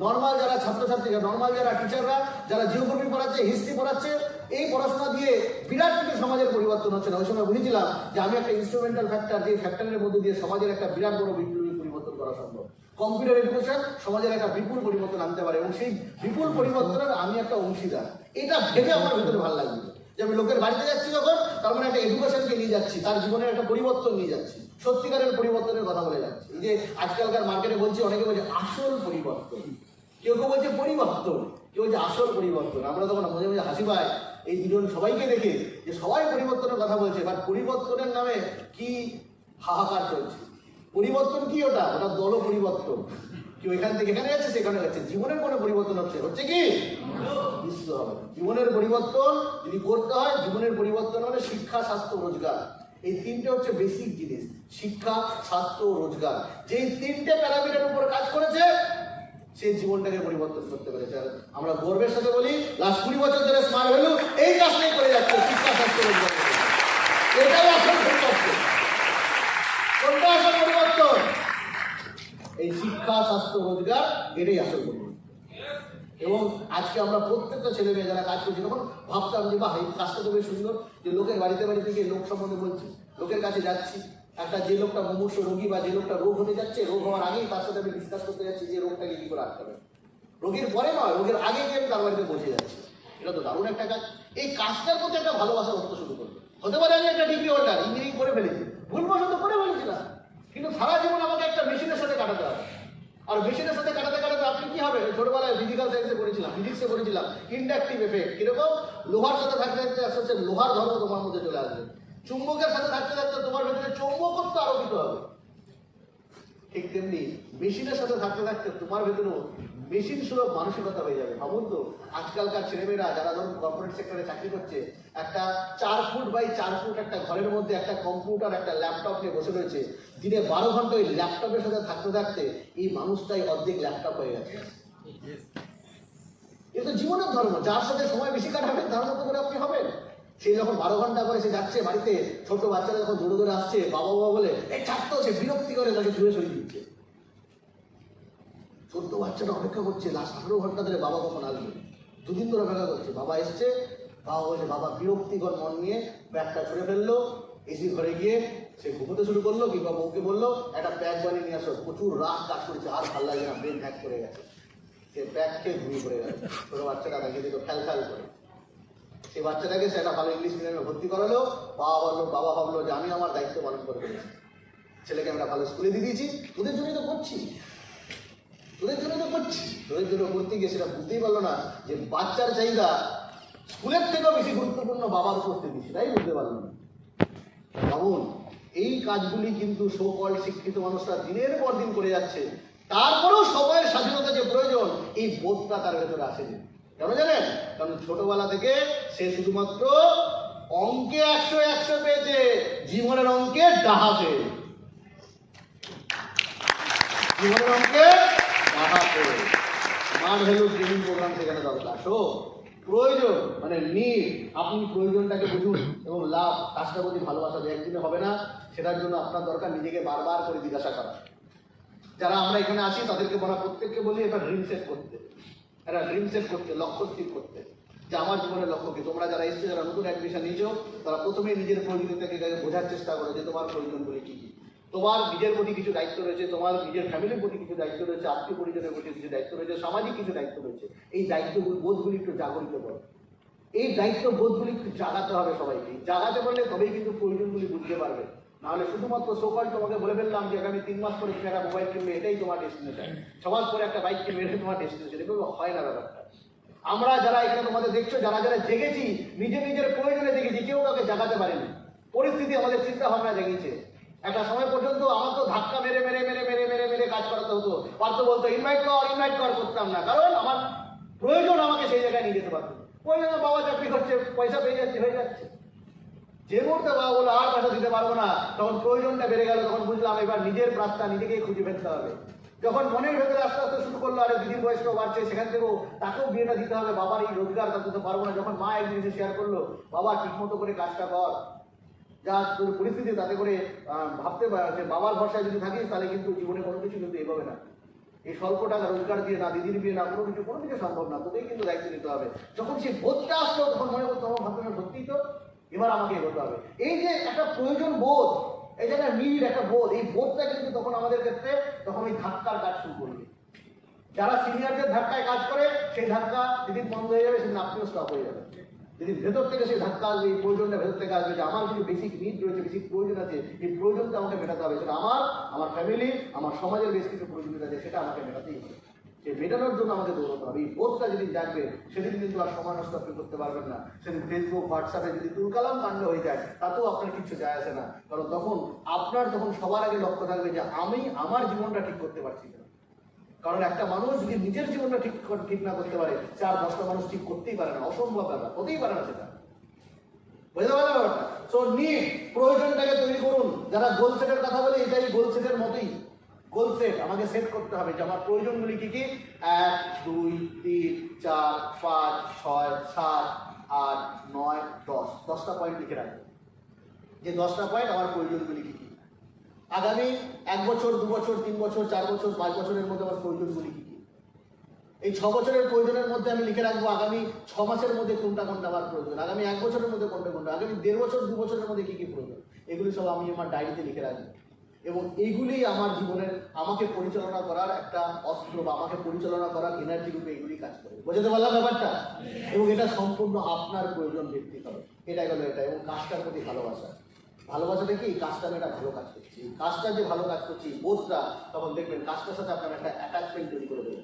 নর্মাল যারা ছাত্রছাত্রীরা, নর্মাল যারা টিচাররা, যারা জিওগ্রাফি পড়াচ্ছে, হিস্ট্রি পড়াচ্ছে, এই পড়াশোনা দিয়ে বিরাট কিছু সমাজের পরিবর্তন হচ্ছে না। ওই সময় বুঝেছিলাম যে আমি একটা ইনস্ট্রুমেন্টাল ফ্যাক্টর, যে ফ্যাক্টরের মধ্যে দিয়ে সমাজের একটা বিরাট বড় বিপ্লবী পরিবর্তন করা সম্ভব। কম্পিউটার এডুকেশন সমাজের একটা বিপুল পরিবর্তন আনতে পারে, এবং সেই বিপুল পরিবর্তনের আমি একটা অংশীদার। এটা ভেবে আমার ভিতরে ভালো লাগবে যে আমি লোকের বাড়িতে যাচ্ছি যখন, তার মানে একটা এডুকেশনকে নিয়ে যাচ্ছি, তার জীবনের একটা পরিবর্তন নিয়ে যাচ্ছি, সত্যিকারের পরিবর্তনের কথা বলে যাচ্ছি। এই যে আজকালকার মার্কেটে বলছি, অনেকে বলছে আসল পরিবর্তন, কেউ কেউ বলছে পরিবর্তন, কেউ বলছে আসল পরিবর্তন। আমরা তখন মাঝে মাঝে হাসি পাই এই দুজন সবাইকে দেখে যে সবাই পরিবর্তনের কথা বলছে, বাট পরিবর্তনের নামে কি হাহাকার চলছে। পরিবর্তন কি? ওটা দল পরিবর্তন। কেউ এখান থেকে এখানে যাচ্ছে, সেখানে যাচ্ছে। জীবনের কোনো পরিবর্তন হচ্ছে কি? বিশ্ব হবে। জীবনের পরিবর্তন যদি করতে হয়, জীবনের পরিবর্তন হলে শিক্ষা, স্বাস্থ্য, রোজগার, এই তিনটে হচ্ছে বেসিক জিনিস। শিক্ষা, স্বাস্থ্য, রোজগার, যে তিনটে প্যারামিটারের উপর কাজ করেছে সে জীবনটাকে পরিবর্তন করতে পেরেছে। আর আমরা গর্বের সাথে বলি লাস্ট 20 বছর ধরে স্মার্ট ভ্যালু এই কাজটাই করে যাচ্ছে, শিক্ষা, স্বাস্থ্য, রোজগার। এটাই আসল পরিবর্তন। কোনটা আসল পরিবর্তন? এই শিক্ষা, স্বাস্থ্য, রোজগার, এটাই আসল পরিবর্তন। এবং আজকে আমরা প্রত্যেকটা ছেলে মেয়ে যারা কাজ করছি, তখন ভাবতাম যে বাহ, এই কাজটা তো বেশ সুন্দর, যে লোকের বাড়িতে বাড়িতে গিয়ে লোক সম্বন্ধে বলছি, লোকের কাছে যাচ্ছি, একটা যে লোকটা মুমূর্ষু রোগী বা যে লোকটা রোগ হতে যাচ্ছে, রোগ হওয়ার আগেই তার সাথে আমি ডিসকাস করতে যাচ্ছি যে রোগটাকে কি করে আটকাবে। রোগীর পরে নয়, রোগের আগে গিয়ে আমি তার বাড়িতে পৌঁছে যাচ্ছি। এটা তো দারুণ একটা কাজ। এই কাজটার প্রতি একটা ভালোবাসা হতে শুরু করবে। হতে পারে আমি একটা ডিগ্রি হোল্ডার, ইঞ্জিনিয়ারিং করে ফেলেছি, ভুলবশত করে ফেলেছি না, কিন্তু সারা জীবন আমাকে একটা মেশিনের সাথে কাটাতে হবে। আর মেশিনের সাথে কাটাতে কাটাতে আপনি কি হবে? ছোটবেলায় ফিজিক্যাল সায়েন্সে পড়েছিলাম, ফিজিক্সে পড়েছিলাম ইন্ডাকটিভ এফেক্ট। কিরকম? লোহার সাথে থাকতে থাকতে আস্তে আস্তে লোহার ধর্ম তোমার মধ্যে চলে আসবে। চুম্বকের সাথে থাকতে থাকতে তোমার ভেতরে চৌম্বকত্ব আরোপিত হবে। ঠিক তেমনি মেশিনের সাথে থাকতে থাকতে তোমার ভেতরেও মেশিন সুলভ মানসিকতা হয়ে যাবে। ভাবুন তো, আজকালকার ছেলেমেয়েরা যারা ধরুন কর্পোরেট সেক্টরে চাকরি করছে, একটা 4 ফুট বাই 4 ফুট একটা ঘরের মধ্যে একটা কম্পিউটার, একটা ল্যাপটপ নিয়ে বসে রয়েছে, দিনে 12 ঘন্টা ওই ল্যাপটপের সাথে থাকতে থাকতে এই মানুষটাই অর্ধেক ল্যাপটপ হয়ে গেছে। এ তো জীবনের ধর্ম। যার সাথে সময় বেশি কাটাবেন তার মতো করে আপনি হবেন। সে যখন 12 ঘন্টা করে সে যাচ্ছে বাড়িতে, ছোট বাচ্চারা যখন দৌড়ে দৌড়ে আসছে বাবা বাবা বলে, এই ছাড়তো, সে বিরক্তি করে তাকে ধুয়ে সরিয়ে দিচ্ছে। ছোট্ট বাচ্চাটা অপেক্ষা করছে লাস্ট 18 ঘন্টা ধরে বাবা কখন আসবে, 2 দিন ধরে অপেক্ষা করছে। বাবা এসছে, বাবা বলছে, বাবা বিরক্তিকর মন নিয়ে ব্যাগটা ছুড়ে ফেললো, এসি ঘরে গিয়ে সে ঘুমোতে শুরু করলো, কিংবা বউকে বললো একটা প্যাক বানিয়ে নিয়ে আসো, প্রচুর রাত কাজ করেছে, আর ভালো লাগে না, ব্রেন হ্যাক করে গেছে। সে প্যাক খেয়ে ঘুমিয়ে পড়ে গেছে। ছোট বাচ্চাটা তাকে দিল ফ্যাল ফ্যাল করে। সেই বাচ্চাটাকে সে একটা ভালো ইংলিশ মিডিয়ামে ভর্তি করালো। বাবা ভাবলো যে আমি আমার দায়িত্ব পালন করে ফেলেছি, ছেলেকে আমরা ভালো স্কুলে দিয়ে দিয়েছি, তোদের জন্যই তো করছি, তোদের জন্য করতে গিয়ে সেটা বুঝতেই পারলো না যে বাচ্চার চাহিদা স্কুলের থেকেও বেশি গুরুত্বপূর্ণ বাবার উপস্থিতি, সেটাই বুঝতে পারলো না। ভাবুন, এই কাজগুলি কিন্তু সো কল্ড শিক্ষিত মানুষরা দিনের পর দিন করে যাচ্ছে, তারপরেও সময়ের স্বাধীনতা যে প্রয়োজন, এই বোধটা তার ভেতরে আসেনি। কেন জানেন? কারণ ছোটবেলা থেকে সে শুধুমাত্র অঙ্কে 100 পেয়েছে, জীবনের অঙ্কে ডাহা পেয়ে, জীবনের অঙ্কে ডাহা পেয়ে। স্মার্ট ভ্যালু ট্রেনিং প্রোগ্রাম সেখানে দরকার। সো প্রয়োজন মানে নিড, আপনি প্রয়োজনটাকে বুঝুন এবং লাভ, কাজটা প্রতি ভালোবাসা যে একদিনে হবে না, সেটার জন্য আপনার দরকার নিজেকে বারবার করে জিজ্ঞাসা করা। যারা আমরা এখানে আসি তাদেরকে বলা, প্রত্যেককে বলি একটা ড্রিম সেট করতে, লক্ষ্য স্থির করতে, যে আমার জীবনের লক্ষ্য কি। তোমরা যারা এসছো, যারা নতুন অ্যাডমিশন নিয়েছো, তারা প্রথমে নিজের প্রয়োজনীয়তাকে বোঝার চেষ্টা করো যে তোমার প্রয়োজনগুলি কি কি। তোমার নিজের প্রতি কিছু দায়িত্ব রয়েছে, তোমার নিজের ফ্যামিলির প্রতি কিছু দায়িত্ব রয়েছে, আত্মীয় পরিজনের প্রতি কিছু দায়িত্ব রয়েছে, সামাজিক কিছু দায়িত্ব রয়েছে। এই দায়িত্বগুলি বোধগুলি একটু জাগরিত করো, এই দায়িত্ব বোধগুলি একটু জাগাতে হবে সবাইকে। জাগাতে পারলে তবেই কিন্তু প্রয়োজনগুলি বুঝতে পারবে। নাহলে শুধুমাত্র সোকাল তোমাকে বলে ফেললাম যে আগামী 3 মাস পরে তুমি একটা মোবাইল কিনবে, এটাই তোমার ডেস্টিনেশন, 6 মাস পরে একটা বাইক কিনবে, এটাই তোমার ডেস্টিনেশন। এভাবে হয় না ব্যাপারটা। আমরা যারা এখানে তোমাদের দেখছো, যারা যারা জেগেছি, নিজের প্রয়োজনে জেগেছি, কেউ কাউকে জাগাতে পারেনি। পরিস্থিতি আমাদের চিন্তা ভাবনা জেগেছে। একটা সময় পর্যন্ত আমার তো ধাক্কা মেরে মেরে মেরে মেরে মেরে মেরে কাজ করাতে হতো। পারতো বলতো ইনভাইট কর, করতাম না, কারণ আমার প্রয়োজন আমাকে সেই জায়গায় নিয়ে যেতে পারতো। প্রয়োজনে বাবা চাকরি করছে, পয়সা পেয়ে যাচ্ছে, হয়ে যাচ্ছে। যে মুহূর্তে বাবা বলো আর পয়সা দিতে পারবো না, তখন প্রয়োজনটা বেড়ে গেল, তখন বুঝলাম এবার নিজের রাস্তা নিজেকেই খুঁজে ফেলতে হবে। যখন মনের ভেতরে আস্তে আস্তে শুরু করলো, আরে দিদির বয়সটাও বাড়ছে, সেখান থেকেও তাকেও বিয়েটা দিতে হবে, বাবার এই রোজগার তা দিতে পারবো না। যখন মা একদিন এসে শেয়ার করলো, বাবা ঠিক মতো করে কাজটা কর, যা তোর পরিস্থিতি তাতে করে ভাবতে পারে বাবার ভরসায় যদি থাকিস তাহলে কিন্তু জীবনে কোনো কিছু কিন্তু এগোবে না। এই স্বল্প টাকা রোজগার দিয়ে না, দিদির বিয়ে না, কোনো কিছু সম্ভব না, তোকেই কিন্তু দায়িত্ব নিতে হবে। যখন সেই বোধটা আসলো, তখন মনে করতো আমার ভাবতে সত্যিই তো এবার আমাকে এগোতে হবে। এই যে একটা প্রয়োজন বোধ, এই যে একটা নিড, একটা বোধ, এই বোধটা কিন্তু তখন আমাদের ক্ষেত্রে তখন ওই ধাক্কার কাজ শুরু করবে। যারা সিনিয়রদের ধাক্কায় কাজ করে, সেই ধাক্কা যেদিন বন্ধ হয়ে যাবে সেদিন আপনিও স্টপ হয়ে যাবে। যদি ভেতর থেকে সেই ধাক্কা আসবে, এই প্রয়োজনটা ভেতর থেকে আসবে যে আমার কিছু বেসিক নিড রয়েছে, বেসিক প্রয়োজন আছে, এই প্রয়োজনটা আমাকে মেটাতে হবে। সেটা আমার ফ্যামিলি, আমার সমাজের বেশ কিছু প্রয়োজন আছে, সেটা আমাকে মেটাতেই হবে। যে মেটানোর জন্য আমাকে দৌড়াতে হবে। এই বোধটা যেদিন জাগবে সেদিন কিন্তু আর সময় নষ্ট আপনি করতে পারবেন না। সেদিন ফেসবুক হোয়াটসঅ্যাপে যদি তুলকালাম কাণ্ড হয়ে যায় তাতেও আপনার কিছু যায় আসে না, কারণ তখন আপনার সবার আগে লক্ষ্য থাকবে যে আমি আমার জীবনটা ঠিক করতে পারছি না। কারণ একটা মানুষ যদি নিজের জীবনটা ঠিক না করতে পারে, 4-10টা মানুষ ঠিক করতেই পারে না, অসম্ভব ব্যাপার, হতেই পারে না সেটা। বুঝতে পারলেন ব্যাপারটা? সো নিড, প্রয়োজনটাকে তৈরি করুন। যারা গোল সেটের কথা বলে, এটাই গোল সেটের মতোই। গোল সেট আমাকে সেট করতে হবে যে আমার প্রয়োজনগুলি কি কি। 1, 2, 3, 4, 5, 6, 7, 8, 9, 10, 10টা পয়েন্ট লিখে রাখবো যে 10টা পয়েন্ট আমার প্রয়োজনগুলি কি কি। আগামী 1 বছর, 2 বছর, 3 বছর, 4 বছর, 5 বছরের মধ্যে আমার প্রয়োজনগুলি কি কি। এই 6 বছরের প্রয়োজনের মধ্যে আমি লিখে রাখবো আগামী 6 মাসের মধ্যে কোনটা কোনটা আমার প্রয়োজন, আগামী 1 বছরের মধ্যে কোনটা কোনটা, আগামী 1.5 বছর, 2 বছরের মধ্যে কি কি প্রয়োজন। এগুলি সব আমি আমার ডায়েরিতে লিখে রাখবো এবং এইগুলি আমার জীবনের আমাকে পরিচালনা করার একটা অস্ত্র বা আমাকে পরিচালনা করার এনার্জি রূপে এগুলি কাজ করে। বুঝতে পারলাম ব্যাপারটা? এবং এটা সম্পূর্ণ আপনার প্রয়োজন ভিত্তিক হবে। এটা গেল এটা। এবং কাজটার প্রতি ভালোবাসা। ভালোবাসাটা কি? কাজটা আমি একটা ভালো কাজ করছি, কাজটা যে ভালো কাজ করছি বোধটা, তখন দেখবেন কাজটার সাথে আপনার একটা অ্যাটাচমেন্ট তৈরি করে দেবেন।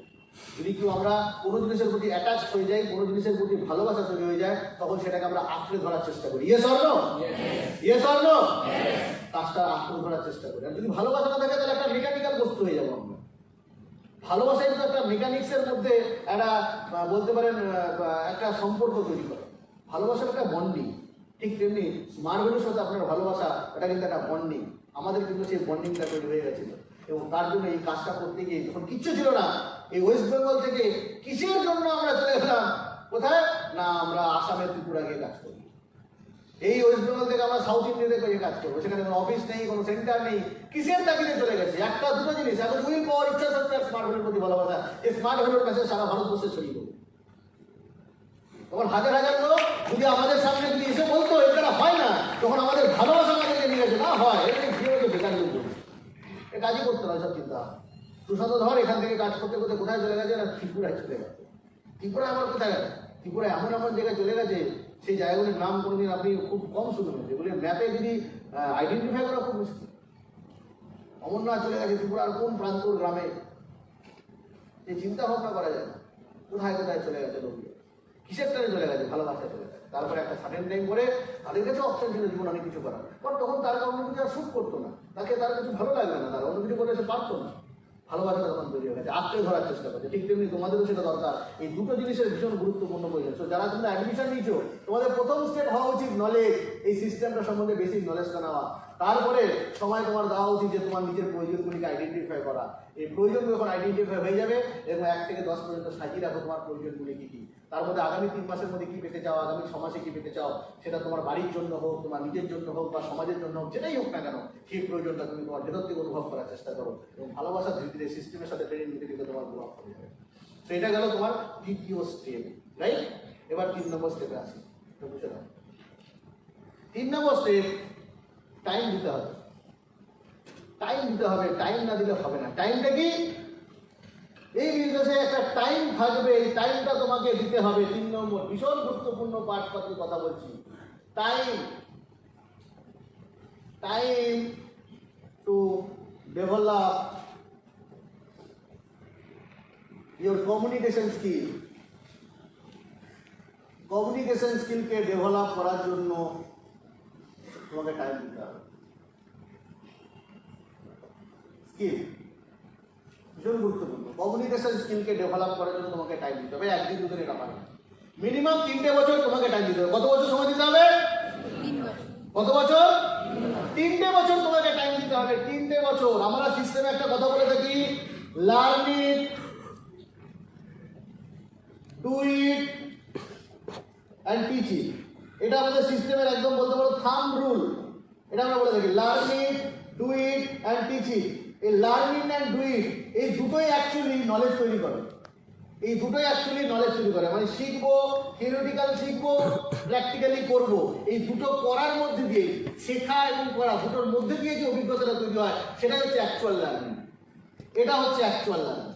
যদি কেউ আমরা কোনো জিনিসের প্রতি অ্যাটাচ হয়ে যাই, কোনো জিনিসের প্রতি ভালোবাসা তৈরি হয়ে যায়, তখন সেটাকে আমরা আঁকড়ে ধরার চেষ্টা করি। Yes or no? Yes or no? কাজটা আঁকড়ে ধরার চেষ্টা করি। আর যদি ভালোবাসা না থাকে তাহলে একটা মেকানিক্যাল বস্তু হয়ে যাবো আমরা। ভালোবাসা কিন্তু একটা মেকানিক্সের মধ্যে একটা বলতে পারেন একটা সম্পর্ক তৈরি করে। ভালোবাসার একটা বন্ডিং। ঠিক তেমনি মার্বেলের সাথে আপনার ভালোবাসা, এটা কিন্তু একটা বন্ডিং। আমাদের কিন্তু সেই বন্ডিংটা তৈরি হয়ে গেছিল এবং তার জন্য এই কাজটা করতে গিয়ে যখন কিচ্ছু ছিল না, এই ওয়েস্ট বেঙ্গল থেকে কিসের জন্য আমরা চলে গেলাম কোথায় না, আমরা আসামের ত্রিপুরা গিয়ে কাজ করি। এই ওয়েস্ট বেঙ্গল থেকে আমরা সাউথ ইন্ডিয়াতে গিয়ে কাজ করবো, সেখানে কোনো অফিস নেই, কোনো সেন্টার নেই, কিসের তাগিদে চলে গেছে। একটা দুটো জিনিস, এখন উইল পাওয়ার ইচ্ছা সত্ত্বে স্মার্ট ভ্যালুর প্রতি ভালোবাসা, এই স্মার্ট ভ্যালুর মেসেজ সারা ভারতবর্ষে ছড়িয়ে দেবো। তখন হাজার হাজার লোক যদি আমাদের সামনে যদি এসে বলতো এটা হয় না, তখন আমাদের ভালোবাসা আমাদেরকে নিয়ে গেছে, না হয় এটা বেকার লোক এ কাজই করতে হয়। সব চিন্তা সুশান্ত ধর এখান থেকে কাজ করতে করতে কোথায় চলে গেছে না, ত্রিপুরায় চলে গেছে। ত্রিপুরায় আমার কোথায় গেছে? ত্রিপুরায় এমন এমন জায়গায় চলে গেছে, সেই জায়গাগুলির নাম কোনোদিন আপনি খুব কম শুনবেন, যেগুলির ম্যাপে যদি আইডেন্টিফাই করা খুব মুশকিল। অমরনাথ চলে গেছে ত্রিপুরার কোন প্রান্তর গ্রামে, এই চিন্তা ভাবনা করা যায় না। কোথায় কোথায় চলে গেছে লোক, কিসের টানে চলে গেছে, ভালোবাসা চলে গেছে। তারপরে একটা সার্টেন টাইম করে তাদের কাছে অপশন ছিল জীবন অনেক কিছু করার, কারণ তখন তার অন্য কিছু আর শুট করতো না, তাকে তার কিছু ভালো লাগবে না, তার অন্য কিছু করতে সে পারতো না। ভালোবাসাটা তখন তৈরি হয়ে গেছে, আঁকড়ে ধরার চেষ্টা করছে। ঠিক তেমনি তোমাদেরও সেটা দরকার। এই দুটো জিনিসের ভীষণ গুরুত্বপূর্ণ প্রয়োজন। তো যারা তোমরা অ্যাডমিশন নিয়েছো, তোমাদের প্রথম স্টেপ হওয়া উচিত নলেজ, এই সিস্টেমটা সম্বন্ধে বেসিক নলেজটা নেওয়া। তারপরে সময় তোমার দেওয়া উচিত যে তোমার নিজের প্রয়োজনগুলিকে আইডেন্টিফাই করা। এই প্রয়োজনগুলো যখন আইডেন্টিফাই হয়ে যাবে এবং 1 থেকে 10 পর্যন্ত সাজিয়ে রাখো তোমার প্রয়োজনগুলি কী কী। তার মধ্যে আগামী 3 মাসের মধ্যে কী পেতে চাও, আগামী 6 মাসে কী পেতে চাও, সেটা তোমার বাড়ির জন্য হোক, তোমার নিজের জন্য হোক বা সমাজের জন্য হোক, যেটাই হোক না কেন, সেই প্রয়োজনটা তুমি তোমার ভেতর থেকে অনুভব করার চেষ্টা করো এবং ভালোবাসা ধীরে ধীরে সিস্টেমের সাথে ট্রেনিং দিতে দিতে তোমার প্রভাব পড়ে যাবে। তো এটা গেল তোমার দ্বিতীয় স্টেপ, রাইট? এবার 3 নম্বর স্টেপে আসি। বুঝে নাও 3 নম্বর স্টেপ, টাইম দিতে হবে। টাইম দিতে হবে, টাইম না দিলে হবে না। টাইমটা কি? এই বিজনেসে একটা টাইম থাকবে, এই টাইমটা তোমাকে দিতে হবে। 3 নম্বর ভীষণ গুরুত্বপূর্ণ পার্ট পাতি কথা বলছি। Time, time to develop your communication skill. Communication স্কিলকে ডেভেলপ করার জন্য তোমাকে টাইম দিতে হবে। স্কিল ভীষণ গুরুত্বপূর্ণ। কমিউনিকেশন স্কিলকে ডেভেলপ করার জন্য তোমাকে টাইম দিতে হবে। 1 দিন 2 দিন এটা পারে না, মিনিমাম 3টে বছর তোমাকে টাইম দিতে হবে। কত বছর সময় দিতে হবে? 3 বছর। কত বছর? 3টে বছর তোমাকে টাইম দিতে হবে। 3টে বছর। আমরা সিস্টেমে একটা কথা বলে থাকি, learn it, do it and teach it. এটা আমাদের সিস্টেমের একদম বলতে পারো থাম্ব রুল। এটা আমরা বলে থাকি, learn it, do it and teach it. এই লার্নিং অ্যান্ড ডু ইট, এই দুটোই অ্যাকচুয়ালি নলেজ তৈরি করে। এই দুটোই অ্যাকচুয়ালি নলেজ তৈরি করে। মানে শিখবো, থিওরিটিক্যাল শিখবো, প্র্যাকটিক্যালি করবো। এই দুটো করার মধ্যে দিয়ে, শেখা এবং করা দুটোর মধ্যে দিয়ে যে অভিজ্ঞতাটা তৈরি হয়, সেটাই হচ্ছে অ্যাকচুয়াল লার্নিং। এটা হচ্ছে অ্যাকচুয়াল লার্নিং।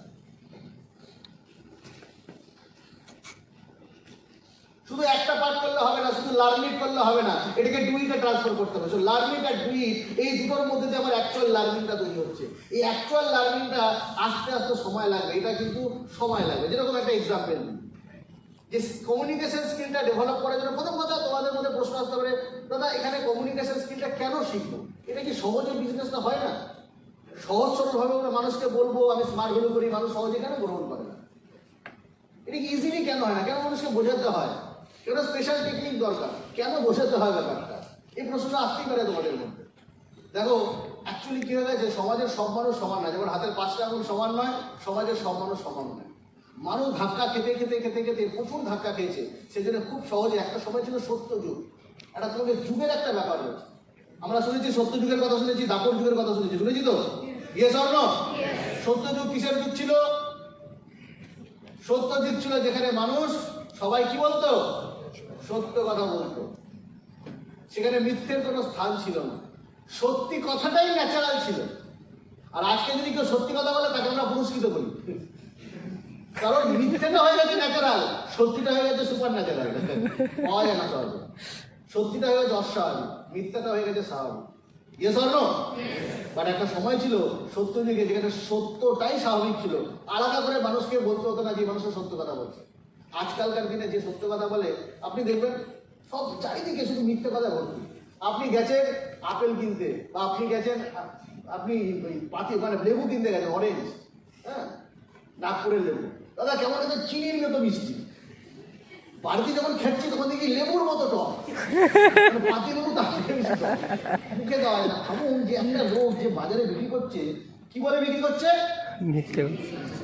শুধু একটা পাঠ করলে হবে না, শুধু লার্ন ইট করলে হবে না, এটাকে ডু ইটে ট্রান্সফার করতে হবে। সো লার্ন ইট আর ডু ইট, এই দুটোর মধ্যে যে আমার অ্যাকচুয়াল লার্নিংটা তৈরি হচ্ছে, এই অ্যাকচুয়াল লার্নিংটা আস্তে আস্তে সময় লাগবে, এটা কিন্তু সময় লাগবে। যেরকম একটা এক্সাম্পল দিই, যে কমিউনিকেশন স্কিলটা ডেভেলপ করার জন্য প্রথম কথা তোমাদের মধ্যে প্রশ্ন আসতে পারে, দাদা এখানে কমিউনিকেশন স্কিলটা কেন শিখবো? এটা কি সহজে বিজনেসটা হয় না? সহজ সরলভাবে আমরা মানুষকে বলবো আমি স্মার্ট ভ্যালু করি, মানুষ সহজে কেন গ্রহণ করে না? এটা কি ইজিলি কেন হয় না? কেন মানুষকে বোঝাতে হয়? কেন স্পেশাল টেকনিক দরকার? কেন বোঝাতে হয় ব্যাপারটা? এই প্রশ্নটা আসতেই পারে তোমাদের মধ্যে। দেখো অ্যাকচুয়ালি কি হয়ে গেছে, সমাজের সব মানুষ সমান নয়। যেমন হাতের 5টা আঙুল সমান নয়, সমাজের সব মানুষ সমান নয়। মানুষ ধাক্কা খেতে খেতে খেতে খেতে প্রচুর ধাক্কা খেয়েছে, সেজন্য খুব সহজে একটা সময় ছিল সত্য যুগ, একটা তোমাদের যুগের একটা ব্যাপার রয়েছে। আমরা শুনেছি সত্য যুগের কথা শুনেছি, দাপর যুগের কথা শুনেছি, শুনেছি তো? Yes or no? সত্য যুগ কিসের যুগ ছিল? সত্য যুগ ছিল যেখানে মানুষ সবাই কি বলতো? সত্য কথা বলতো, সেখানে মিথ্যের কোনো স্থান ছিল না, সত্যি কথাটাই ন্যাচারাল ছিল। আর আজকে যদি কেউ সত্যি কথা বলে তাকে আমরা পুরস্কৃত করি, কারণ মিথ্যেটা হয়ে গেছে ন্যাচারাল, সত্যিটা হয়ে গেছে সুপার ন্যাচারাল, পাওয়া যায় না সহজে। সত্যিটা হয়ে গেছে অস্বাভাবিক, মিথ্যাটা হয়ে গেছে স্বাভাবিক। Yes or no? বাট একটা সময় ছিল সত্য যুগে যেখানে সত্যটাই স্বাভাবিক ছিল, আলাদা করে মানুষকে বলতে হতো না যে মানুষের সত্য কথা বলছে। আজকালকার দিনে যে সত্য কথা বলে আপনি দেখবেন সব চারিদিকে শুধু মিথ্যে কথা ভর্তি। আপনি গেছেন আপেল কিনতে, বা আপনি গেছেন আপনি পাতি মানে লেবু কিনতে গেছেন, অরেঞ্জ, হ্যাঁ, নাগপুরের লেবু, দাদা কেমন আছে? চিনির মতো মিষ্টি। বাড়িতে যখন খেটছি তখন দেখি লেবুর মতো টক, পাতি লেবু মুখে দেওয়া হয় না। ভাবুন যে একটা লোক যে বাজারে বিক্রি করছে, কি বলে বিক্রি করছে?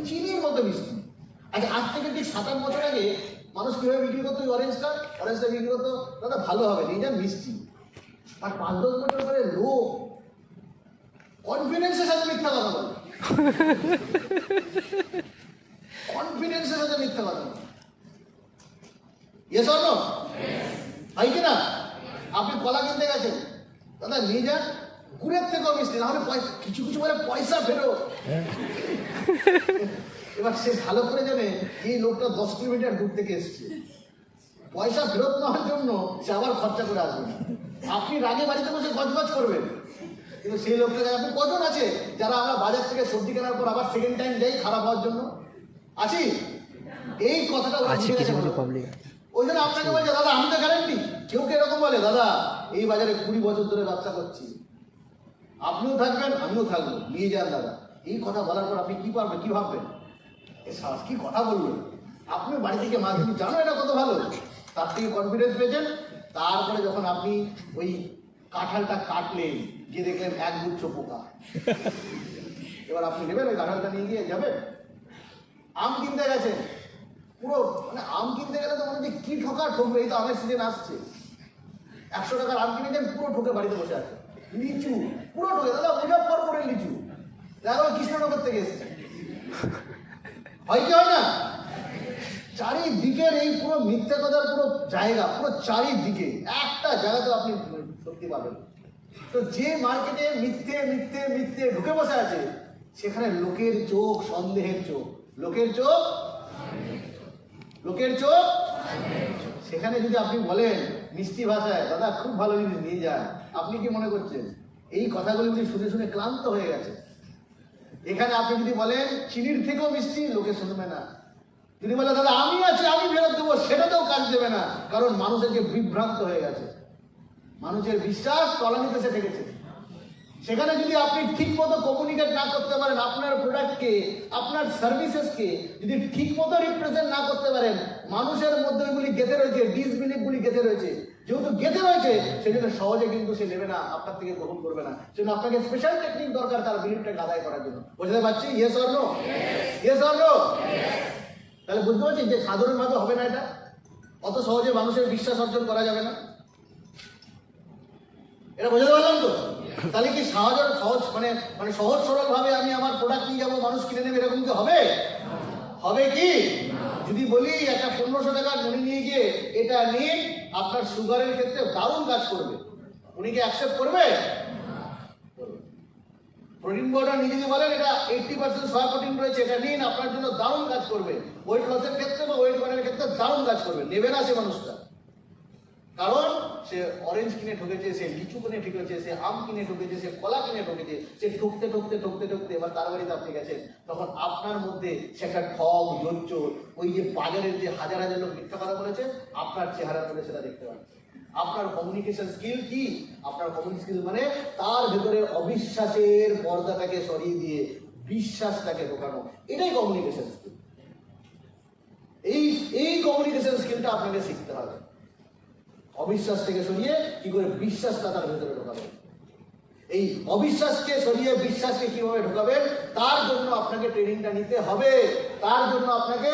চিনির মতো মিষ্টি। আচ্ছা আজ থেকে ঠিক 57 বছর আগে মানুষ কিভাবে বিক্রি করতো? অরেঞ্জটা বিক্রি করতো, দাদা ভালো হবে নিয়ে যান মিষ্টি। আর 5-10 বছর পরে লোক কনফিডেন্সের সাথে মিথ্যা কথা বলে, কনফিডেন্সের সাথে মিথ্যা কথা বলে। Yes or no? হয় কিনা? আপনি কলা কিনতে গেছেন, দাদা নিয়ে যান গুড়ের থেকেও মিষ্টি, না হলে কিছু কিছু বলে পয়সা ফেরো। এবার সে ভালো করে জানে এই লোকটা 10 কিলোমিটার দূর থেকে এসছে, পয়সা ফেরত নেওয়ার জন্য সে আবার খরচা করে আসবে। আপনি রাগে বাড়িতে বসে গজগজ করবেন, কিন্তু সেই লোকটা আপনি কজন আছে যারা আমরা বাজার থেকে সবজি কেনার পর আবার সেকেন্ড টাইম যাই খারাপ হওয়ার জন্য? আছি? এই কথাটা ওই জন্য আপনাকে বলছে দাদা আমি তো গ্যারান্টি। কেউ কে এরকম বলে, দাদা এই বাজারে 20 বছর ধরে ব্যবসা করছি, আপনিও থাকবেন আমিও থাকবো, নিয়ে যান দাদা। এই কথা বলার পর আপনি কি পারবেন, কি ভাববেন? এ সাহস কি কথা বলবেন? আপনি বাড়ি থেকে মাছ তুমি জানো এটা কত ভালো, তার থেকে কনফিডেন্স পেয়েছেন। তারপরে যখন আপনি ওই কাঁঠালটা কাটলেন, গিয়ে দেখলেন 1 গুচ্ছ পোকা, এবার আপনি নেবেন ওই কাঁঠালটা নিয়ে গিয়ে যাবেন। আম কিনতে গেছেন, পুরো মানে আম কিনতে গেলে তো মনে হচ্ছে কি ঠকা ঠকবে, এই তো আমের সিজন আসছে। 100 টাকার আম কিনেছেন, পুরো ঠকে বাড়িতে বসে আছে। লিচু পুরো ঠকে, দাদা মুজফ্ফরপুরের লিচু, দেখো কৃষ্ণনগর থেকে এসছে। হয় কি হয় না? চারিদিকের এই পুরো মিথ্যা কথার পুরো জায়গা, পুরো চারিদিকে একটা জায়গাতে আপনি সত্যি পাবেন। তো যে মার্কেটে মিথ্যে মিথ্যে মিথ্যে ঢুকে বসে আছে, সেখানে লোকের চোখ সন্দেহের চোখ, লোকের চোখ সেখানে যদি আপনি বলেন মিষ্টি ভাষায়, দাদা খুব ভালো জিনিস নিয়ে যান, আপনি কি মনে করছেন এই কথাগুলি উনি শুনে শুনে ক্লান্ত হয়ে গেছে? এখানে আপনি যদি বলেন চিনির থেকেও মিষ্টি, লোকে শুনবে না। যদি বলে দাদা আমি আছি আমি ফেরত দেবো, সেটাতেও কাজ দেবে না, কারণ মানুষের যে বিভ্রান্ত হয়ে গেছে, মানুষের বিশ্বাস তলানিতে এসে ঠেকেছে। সেখানে যদি আপনি ঠিক মতো কমিউনিকেট না করতে পারেন, আপনার প্রোডাক্টকে আপনার সার্ভিসেসকে যদি ঠিক মতো রিপ্রেজেন্ট না করতে পারেন, মানুষের মধ্যে ওইগুলি গেঁথে রয়েছে, ডিসবিলিফগুলি গেঁথে রয়েছে, যেহেতু গেঁথে রয়েছে সেজন্য সহজে কিন্তু সে নেবে না, আপনার থেকে গ্রহণ করবে না। সেজন্য আপনাকে স্পেশাল টেকনিক দরকার তার বিলিফটাকে আদায় করার জন্য। বুঝতে পারছি? Yes or no? Yes or no? তাহলে বুঝতে পারছি যে সাধারণভাবে হবে না, এটা অত সহজে মানুষের বিশ্বাস অর্জন করা যাবে না। এটা বোঝাতে পারলাম তো? তাহলে কি সহজ মানে সহজ সরল ভাবে আমি আমার প্রোডাক্ট নিয়ে যাবো, মানুষ কিনে নেবে, এরকম কি হবে? হবে কি? যদি বলি একটা 1500 টাকার মনি নিয়ে গিয়ে এটা নিন, আপনার সুগারের ক্ষেত্রে দারুণ কাজ করবে, উনি কি অ্যাকসেপ্ট করবে? প্রোটিন পাউডার নিয়ে যদি বলেন এটা 80% সয়া প্রোটিন রয়েছে, এটা নিন আপনার জন্য দারুণ কাজ করবে, ওয়েট লসের ক্ষেত্রে বা ওয়েট বাড়ানোর ক্ষেত্রে দারুণ কাজ করবে, নেবে না সে মানুষটা। কারণ সে অরেঞ্জ কিনে ঠকেছে, সে লিচু কিনে ঠকেছে, সে আম কিনে ঠকেছে, সে কলা কিনে ঠকেছে, সে ঠকতে ঠকতে ঠকতে ঠকতে এবার তার বাড়িতে আপনি গেছেন, তখন আপনার মধ্যে সে একটা ঠক জোচ্চোর, ওই যে বাজারের যে হাজার হাজার লোক মিথ্যা কথা বলেছে, আপনার চেহারার মধ্যে সেটা দেখতে পাচ্ছে। আপনার কমিউনিকেশন স্কিল কি? আপনার কমিউনিকেশন স্কিল মানে তার ভেতরে অবিশ্বাসের পর্দাটাকে সরিয়ে দিয়ে বিশ্বাসটাকে ঢোকানো, এটাই কমিউনিকেশন স্কিল। এই কমিউনিকেশন স্কিলটা আপনাকে শিখতে হবে। অবিশ্বাস থেকে সরিয়ে কি করে বিশ্বাসটা তার ভেতরে ঢোকাবেন, এই অবিশ্বাসকে সরিয়ে বিশ্বাসকে কিভাবে ঢোকাবেন, তার জন্য আপনাকে ট্রেনিংটা নিতে হবে। তার জন্য আপনাকে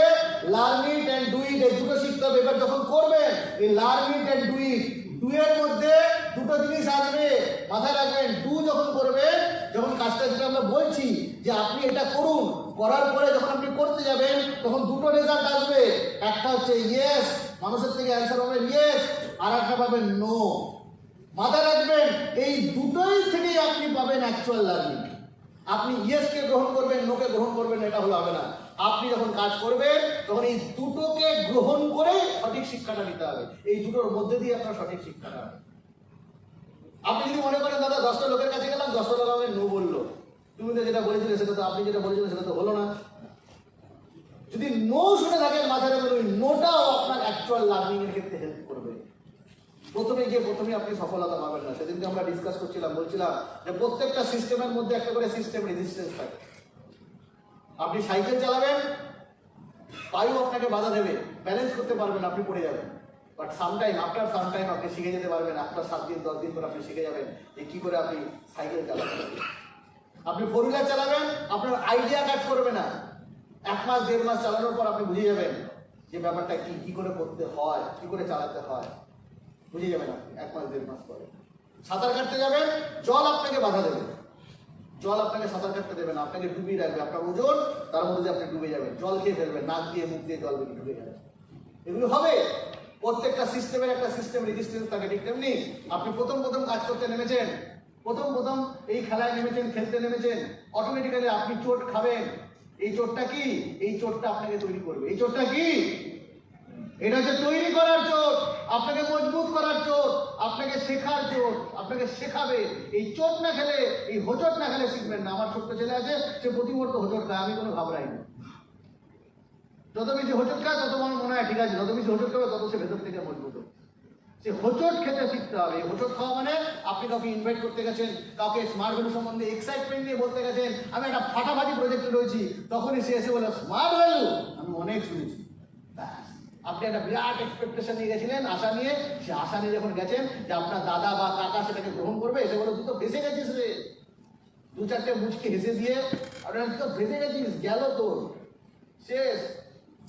learn it and do it, এই দুটো শিখতে হবে। এবার যখন করবেন এই learn it and do it, do এর মধ্যে দুটো জিনিস আসবে, মাথায় রাখবেন। ডু যখন করবেন, যখন কাজটা যেটা আমরা বলছি যে আপনি এটা করুন, করার পরে যখন আপনি করতে যাবেন তখন দুটো রেজাল্ট আসবে। একটা হচ্ছে ইয়েস, মানুষের থেকে অ্যান্সার হবে ইয়েস, আর একটা পাবেন নো। মাথায় রাখবেন এই দুটোই থেকেই আপনি পাবেন অ্যাকচুয়াল লার্নিং। আপনি ইয়েসকে গ্রহণ করবেন, নোকে গ্রহণ করবেন, এটা হলো হবে না। আপনি যখন কাজ করবেন তখন এই দুটোকে গ্রহণ করে সঠিক শিক্ষাটা নিতে হবে। এই দুটোর মধ্যে দিয়ে আপনার সঠিক শিক্ষাটা হবে। আপনি যদি মনে করেন দাদা 10টা লোকের কাছে গেলাম, 10টা লোক আমাকে নো বললো, তুমি তো যেটা বলেছিলে সেটা তো, আপনি যেটা বলেছিলেন সেটা তো হলো না। যদি নো শুনে থাকেন মাথায় রাখবেন ওই নোটাও আপনার অ্যাকচুয়াল লার্নিং এর ক্ষেত্রে হেল্প করবে। প্রথমে আপনি সফলতা পাবেন না। সেদিনকে আমরা ডিসকাস করছিলাম, বলছিলাম যে প্রত্যেকটা সিস্টেমের মধ্যে একটা করে সিস্টেম রেজিস্ট্যান্স থাকে। আপনি সাইকেল চালাবেন, বায়ু আপনাকে বাধা দেবে, ব্যালেন্স করতে পারবেন, আপনি পড়ে যাবেন। বাট আফটার সাম টাইম আপনি শিখে যেতে পারবেন। আপনার 7 দিন 10 দিন পর আপনি শিখে যাবেন যে কি করে আপনি সাইকেল চালাবেন। আপনি 4 হুইলার চালাবেন, আপনার আইডিয়া কাজ করবে না। 1 মাস 1.5 মাস চালানোর পর আপনি বুঝে যাবেন যে ব্যাপারটা কি করে করতে হয়, কি করে চালাতে হয়, বুঝে যাবেন আপনি 1 মাস 1.5 মাস পরে। সাঁতার কাটতে যাবেন, জল আপনাকে বাধা দেবে, জল আপনাকে সাঁতার কাটতে দেবে না, আপনাকে ডুবিয়ে রাখবে। আপনার ওজন তার মধ্যে আপনি ডুবে যাবেন, জল খেয়ে ফেলবেন, নাক দিয়ে মুখ দিয়ে জল ঢুকে যাবে। এগুলো হবে। প্রত্যেকটা সিস্টেমের একটা সিস্টেম রেজিস্ট্যান্স থাকে। ঠিক তেমনি আপনি প্রথম কাজ করতে নেমেছেন, প্রথম এই খেলায় নেমেছেন, খেলতে নেমেছেন, অটোমেটিক্যালি আপনি চোট খাবেন। এই চোটটা কি? এই চোটটা আপনাকে তৈরি করবে। এই চোটটা কি? এটা হচ্ছে তৈরি করার চোট, আপনাকে মজবুত করার চোট, আপনাকে শেখার চোট, আপনাকে শেখাবে। এই চোট না খেলে, এই হোঁচট না খেলে শিখবেন না। আমার ছোট্ট ছেলে আছে, সে প্রতি মুহূর্ত হোঁচট খায়, আমি কোনো ঘাবড়াই না। যত বেশি হোঁচট খায় তত আমার মনে হয় ঠিক আছে, যত বেশি হোঁচট খাবে তত সে ভেতর থেকে মজবুত হবে। সে হোঁচট খেতে শিখতে হবে। হোঁচট খাওয়া মানে আপনি কাউকে ইনভাইট করতে গেছেন, কাউকে স্মার্ট ভ্যালু সম্বন্ধে এক্সাইটমেন্ট নিয়ে বলতে গেছেন, আমি একটা ফাটাফাটি প্রজেক্টে রয়েছি, তখনই সে এসে বলে স্মার্ট ভ্যালু আমি অনেক শুনেছি। আপনি একটা বিরাট এক্সপেকটেশন নিয়ে গেছিলেন, আশা নিয়ে, সে আশা নিয়ে যখন গেছেন যে আপনার দাদা বা কাকা সেটাকে গ্রহণ করবে, এসে বলে তুই তো ভেসে গেছিস রে। 2-4টে মুচকে হেসে দিয়ে আপনার তুই তো ভেসে গেছিস, গেল তোর, শেষ।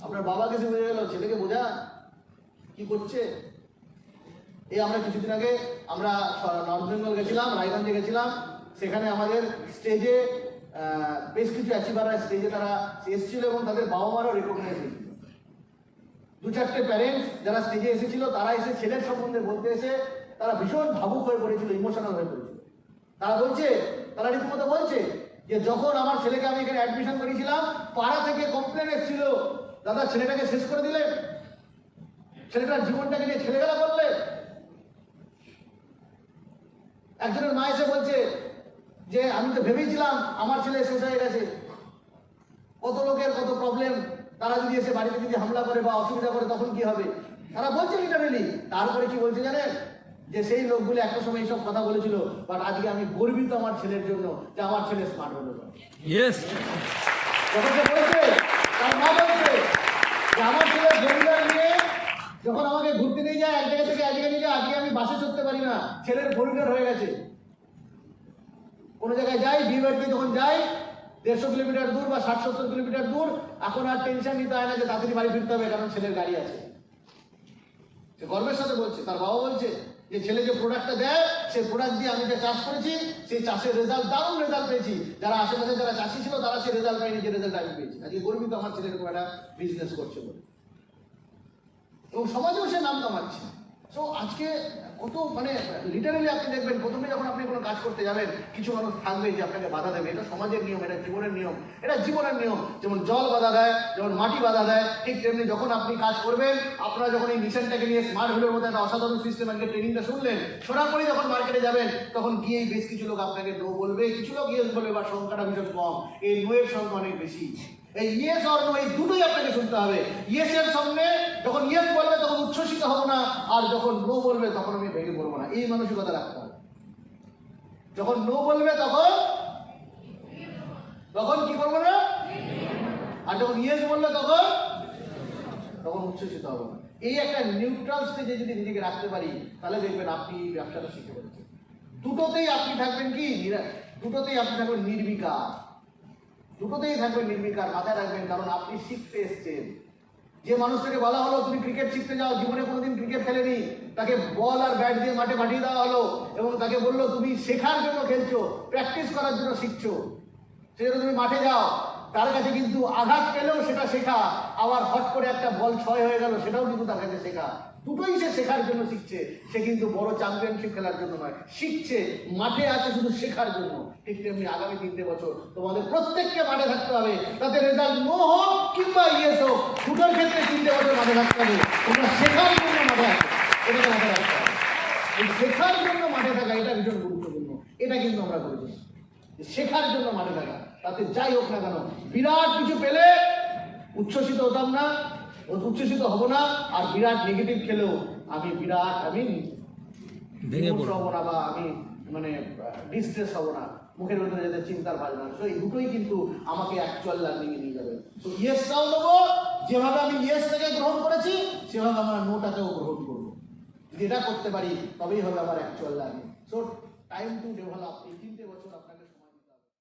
আপনার বাবাকে সে বোঝা গেল, ছেলেকে বোঝা কি করছে। এই আমরা কিছুদিন আগে আমরা নর্থ বেঙ্গল গেছিলাম, রায়গঞ্জে গেছিলাম। সেখানে আমাদের স্টেজে বেশ কিছু অ্যাচিভাররা স্টেজে তারা এসেছিল এবং তাদের বাবা মারাও রেকগনাইজ হয়েছিল। 2-4টে প্যারেন্টস যারা স্টেজে এসেছিল, তারা এসে ছেলের সম্বন্ধে বলতে এসে তারা ভীষণ ভাবুক হয়ে পড়েছিল, ইমোশনাল হয়ে পড়েছিল। তারা রীতিমতো বলছে যে যখন আমার ছেলেকে আমি এখানে অ্যাডমিশন করেছিলাম, পাড়া থেকে কমপ্লেন এসেছিল, দাদা ছেলেটাকে শেষ করে দিলে, ছেলেটার জীবনটাকে নিয়ে ছেলেবেলা করলে। একজনের মা এসে বলছে যে আমি তো ভেবেছিলাম আমার ছেলে শেষ হয়ে গেছে। কত লোকের কত প্রবলেম, তারা যদি এসে বাড়িতে যদি হামলা করে বা অসুবিধা করে তখন কি হবে, তারা বলছে লিটারেলি। তারপরে কি বলছে জানেন, যে সেই লোকগুলো একটা সময় এইসব কথা বলেছিল, বাট আজকে আমি গর্বিত আমার ছেলের জন্য যে আমার ছেলে স্মার্ট হলো। যখন সে বলছে, তার মা বলছে যে আমার ছেলে পরিবার নিয়ে যখন আমাকে ঘুরতে নিয়ে যায়, এক জায়গা থেকে এক জায়গায় নিয়ে যায়, আজকে আমি বাসে চড়তে পারি না, ছেলের পরিবার হয়ে গেছে। কোনো জায়গায় যাই, বিয়ে বাড়িতে যখন যাই 150 কিলোমিটার দূর বা 60-70 কিলোমিটার দূর, এখন আর টেনশন নিতে হয় না যে তাড়াতাড়ি বাড়ি ফিরতে হবে, কারণ ছেলের গাড়ি আছে। সে গর্বের সাথে বলছে, তার বাবা বলছে যে ছেলে যে প্রোডাক্টটা দেয়, সেই প্রোডাক্ট দিয়ে আমি যে চাষ করেছি, সেই চাষের রেজাল্ট, দারুণ রেজাল্ট পেয়েছি। যারা আশেপাশে যারা চাষি ছিল তারা সেই রেজাল্ট পায়নি, যে রেজাল্ট আমি পেয়েছি। আজকে গর্বিত আমার ছেলে এরকম একটা বিজনেস করছে বলে, এবং সমাজেও সে নাম কামাচ্ছে। সো আজকে কত মানে লিটারালি আপনি দেখবেন প্রথমে যখন আপনি কোনো কাজ করতে যাবেন কিছু মানুষ থাকবে যে আপনাকে বাধা দেবে। এটা সমাজের নিয়ম, এটা জীবনের নিয়ম, এটা জীবনের নিয়ম। যেমন জল বাধা দেয়, যেমন মাটি বাধা দেয়, ঠিক তেমনি যখন আপনি কাজ করবেন, আপনারা যখন এই মিশনটাকে নিয়ে স্মার্ট হোলের মতো একটা অসাধারণ সিস্টেম আজকে ট্রেনিংটা শুনলেন, শোনার পরে যখন মার্কেটে যাবেন তখন গিয়েই বেশ কিছু লোক আপনাকে নো বলবে, কিছু লোক ইয়েস বলবে, বা সংখ্যাটা ভীষণ কম। এই নো এর সংখ্যা অনেক বেশি। এই ইয়েস আর নো এই দুটোই আপনাকে শুনতে হবে। ইয়েস এর সামনে যখন ইয়েস বলবে তখন উচ্ছ্বসিত হব না, আর যখন নো বলবে তখন আমি ভেঙে পড়বো না। এই মানসিকতা রাখতে হবে। যখন নো বলবে তখন তখন কি করবো না, আর যখন ইয়েস বললে তখন তখন উচ্ছ্বসিত হবো না। এই একটা নিউট্রাল স্টেজে যদি নিজেকে রাখতে পারি তাহলে দেখবেন আপনি এই ব্যবসাটা শিখে পড়েছেন। দুটোতেই আপনি থাকবেন কি, দুটোতেই আপনি থাকবেন নির্বিকার, দুটোতেই থাকবেন নির্বিকার। মাথায় রাখবেন, কারণ আপনি শিখতে এসছেন। যে মানুষটাকে বলা হলো তুমি ক্রিকেট শিখতে যাও, জীবনে কোনোদিন ক্রিকেট খেলেনি, তাকে বল আর ব্যাট দিয়ে মাঠে পাঠিয়ে দেওয়া হলো এবং তাকে বললো তুমি শেখার জন্য খেলছো, প্র্যাকটিস করার জন্য শিখছো। সেজন্য তুমি মাঠে যাও। তার কাছে কিন্তু আঘাত পেলেও সেটা শেখা, আবার হট করে একটা বল 6 হয়ে গেল সেটাও কিন্তু তার কাছে শেখা। দুটোই সে শেখার জন্য শিখছে। সে কিন্তু বড় চ্যাম্পিয়নশিপ খেলার জন্য নয়, শিখছে, মাঠে আছে শুধু শেখার জন্য। ঠিক তেমনি আগামী 3টে বছর তোমাদের প্রত্যেককে মাঠে থাকতে হবে, তাতে রেজাল্ট নো হোক কিংবা ইয়েস হোক, দুটোর ক্ষেত্রে 3টে বছর মাঠে থাকতে হবে। তোমরা শেখার জন্য মাঠে আছে, এটাকে মাঠে রাখতে হবে। এই শেখার জন্য মাঠে থাকা এটা ভীষণ গুরুত্বপূর্ণ। এটা কিন্তু আমরা করেছি, শেখার জন্য মাঠে থাকা। তাতে যাই হোক না কেন, বিরাট কিছু পেলে উচ্ছ্বসিত হতাম না, উচ্ছ্বসিত হব না, আর বিরাট নেগেটিভ খেলেও আমি ভেঙে পড়বো না, বা আমি মানে ডিস্ট্রেস হব না, মুখের ভেতরে যাতে চিন্তার ভাজ না। তো এই দুটোই কিন্তু আমাকে অ্যাকচুয়াল লার্নিং এ নিয়ে যাবে। তো ইয়েসটাও দেবো, যেভাবে আমি ইয়েসটাকে গ্রহণ করেছি সেভাবে আমরা নোটাকেও গ্রহণ করবো। যদি এটা করতে পারি তবেই হবে আমার actual learning. So time to develop. এই 3টে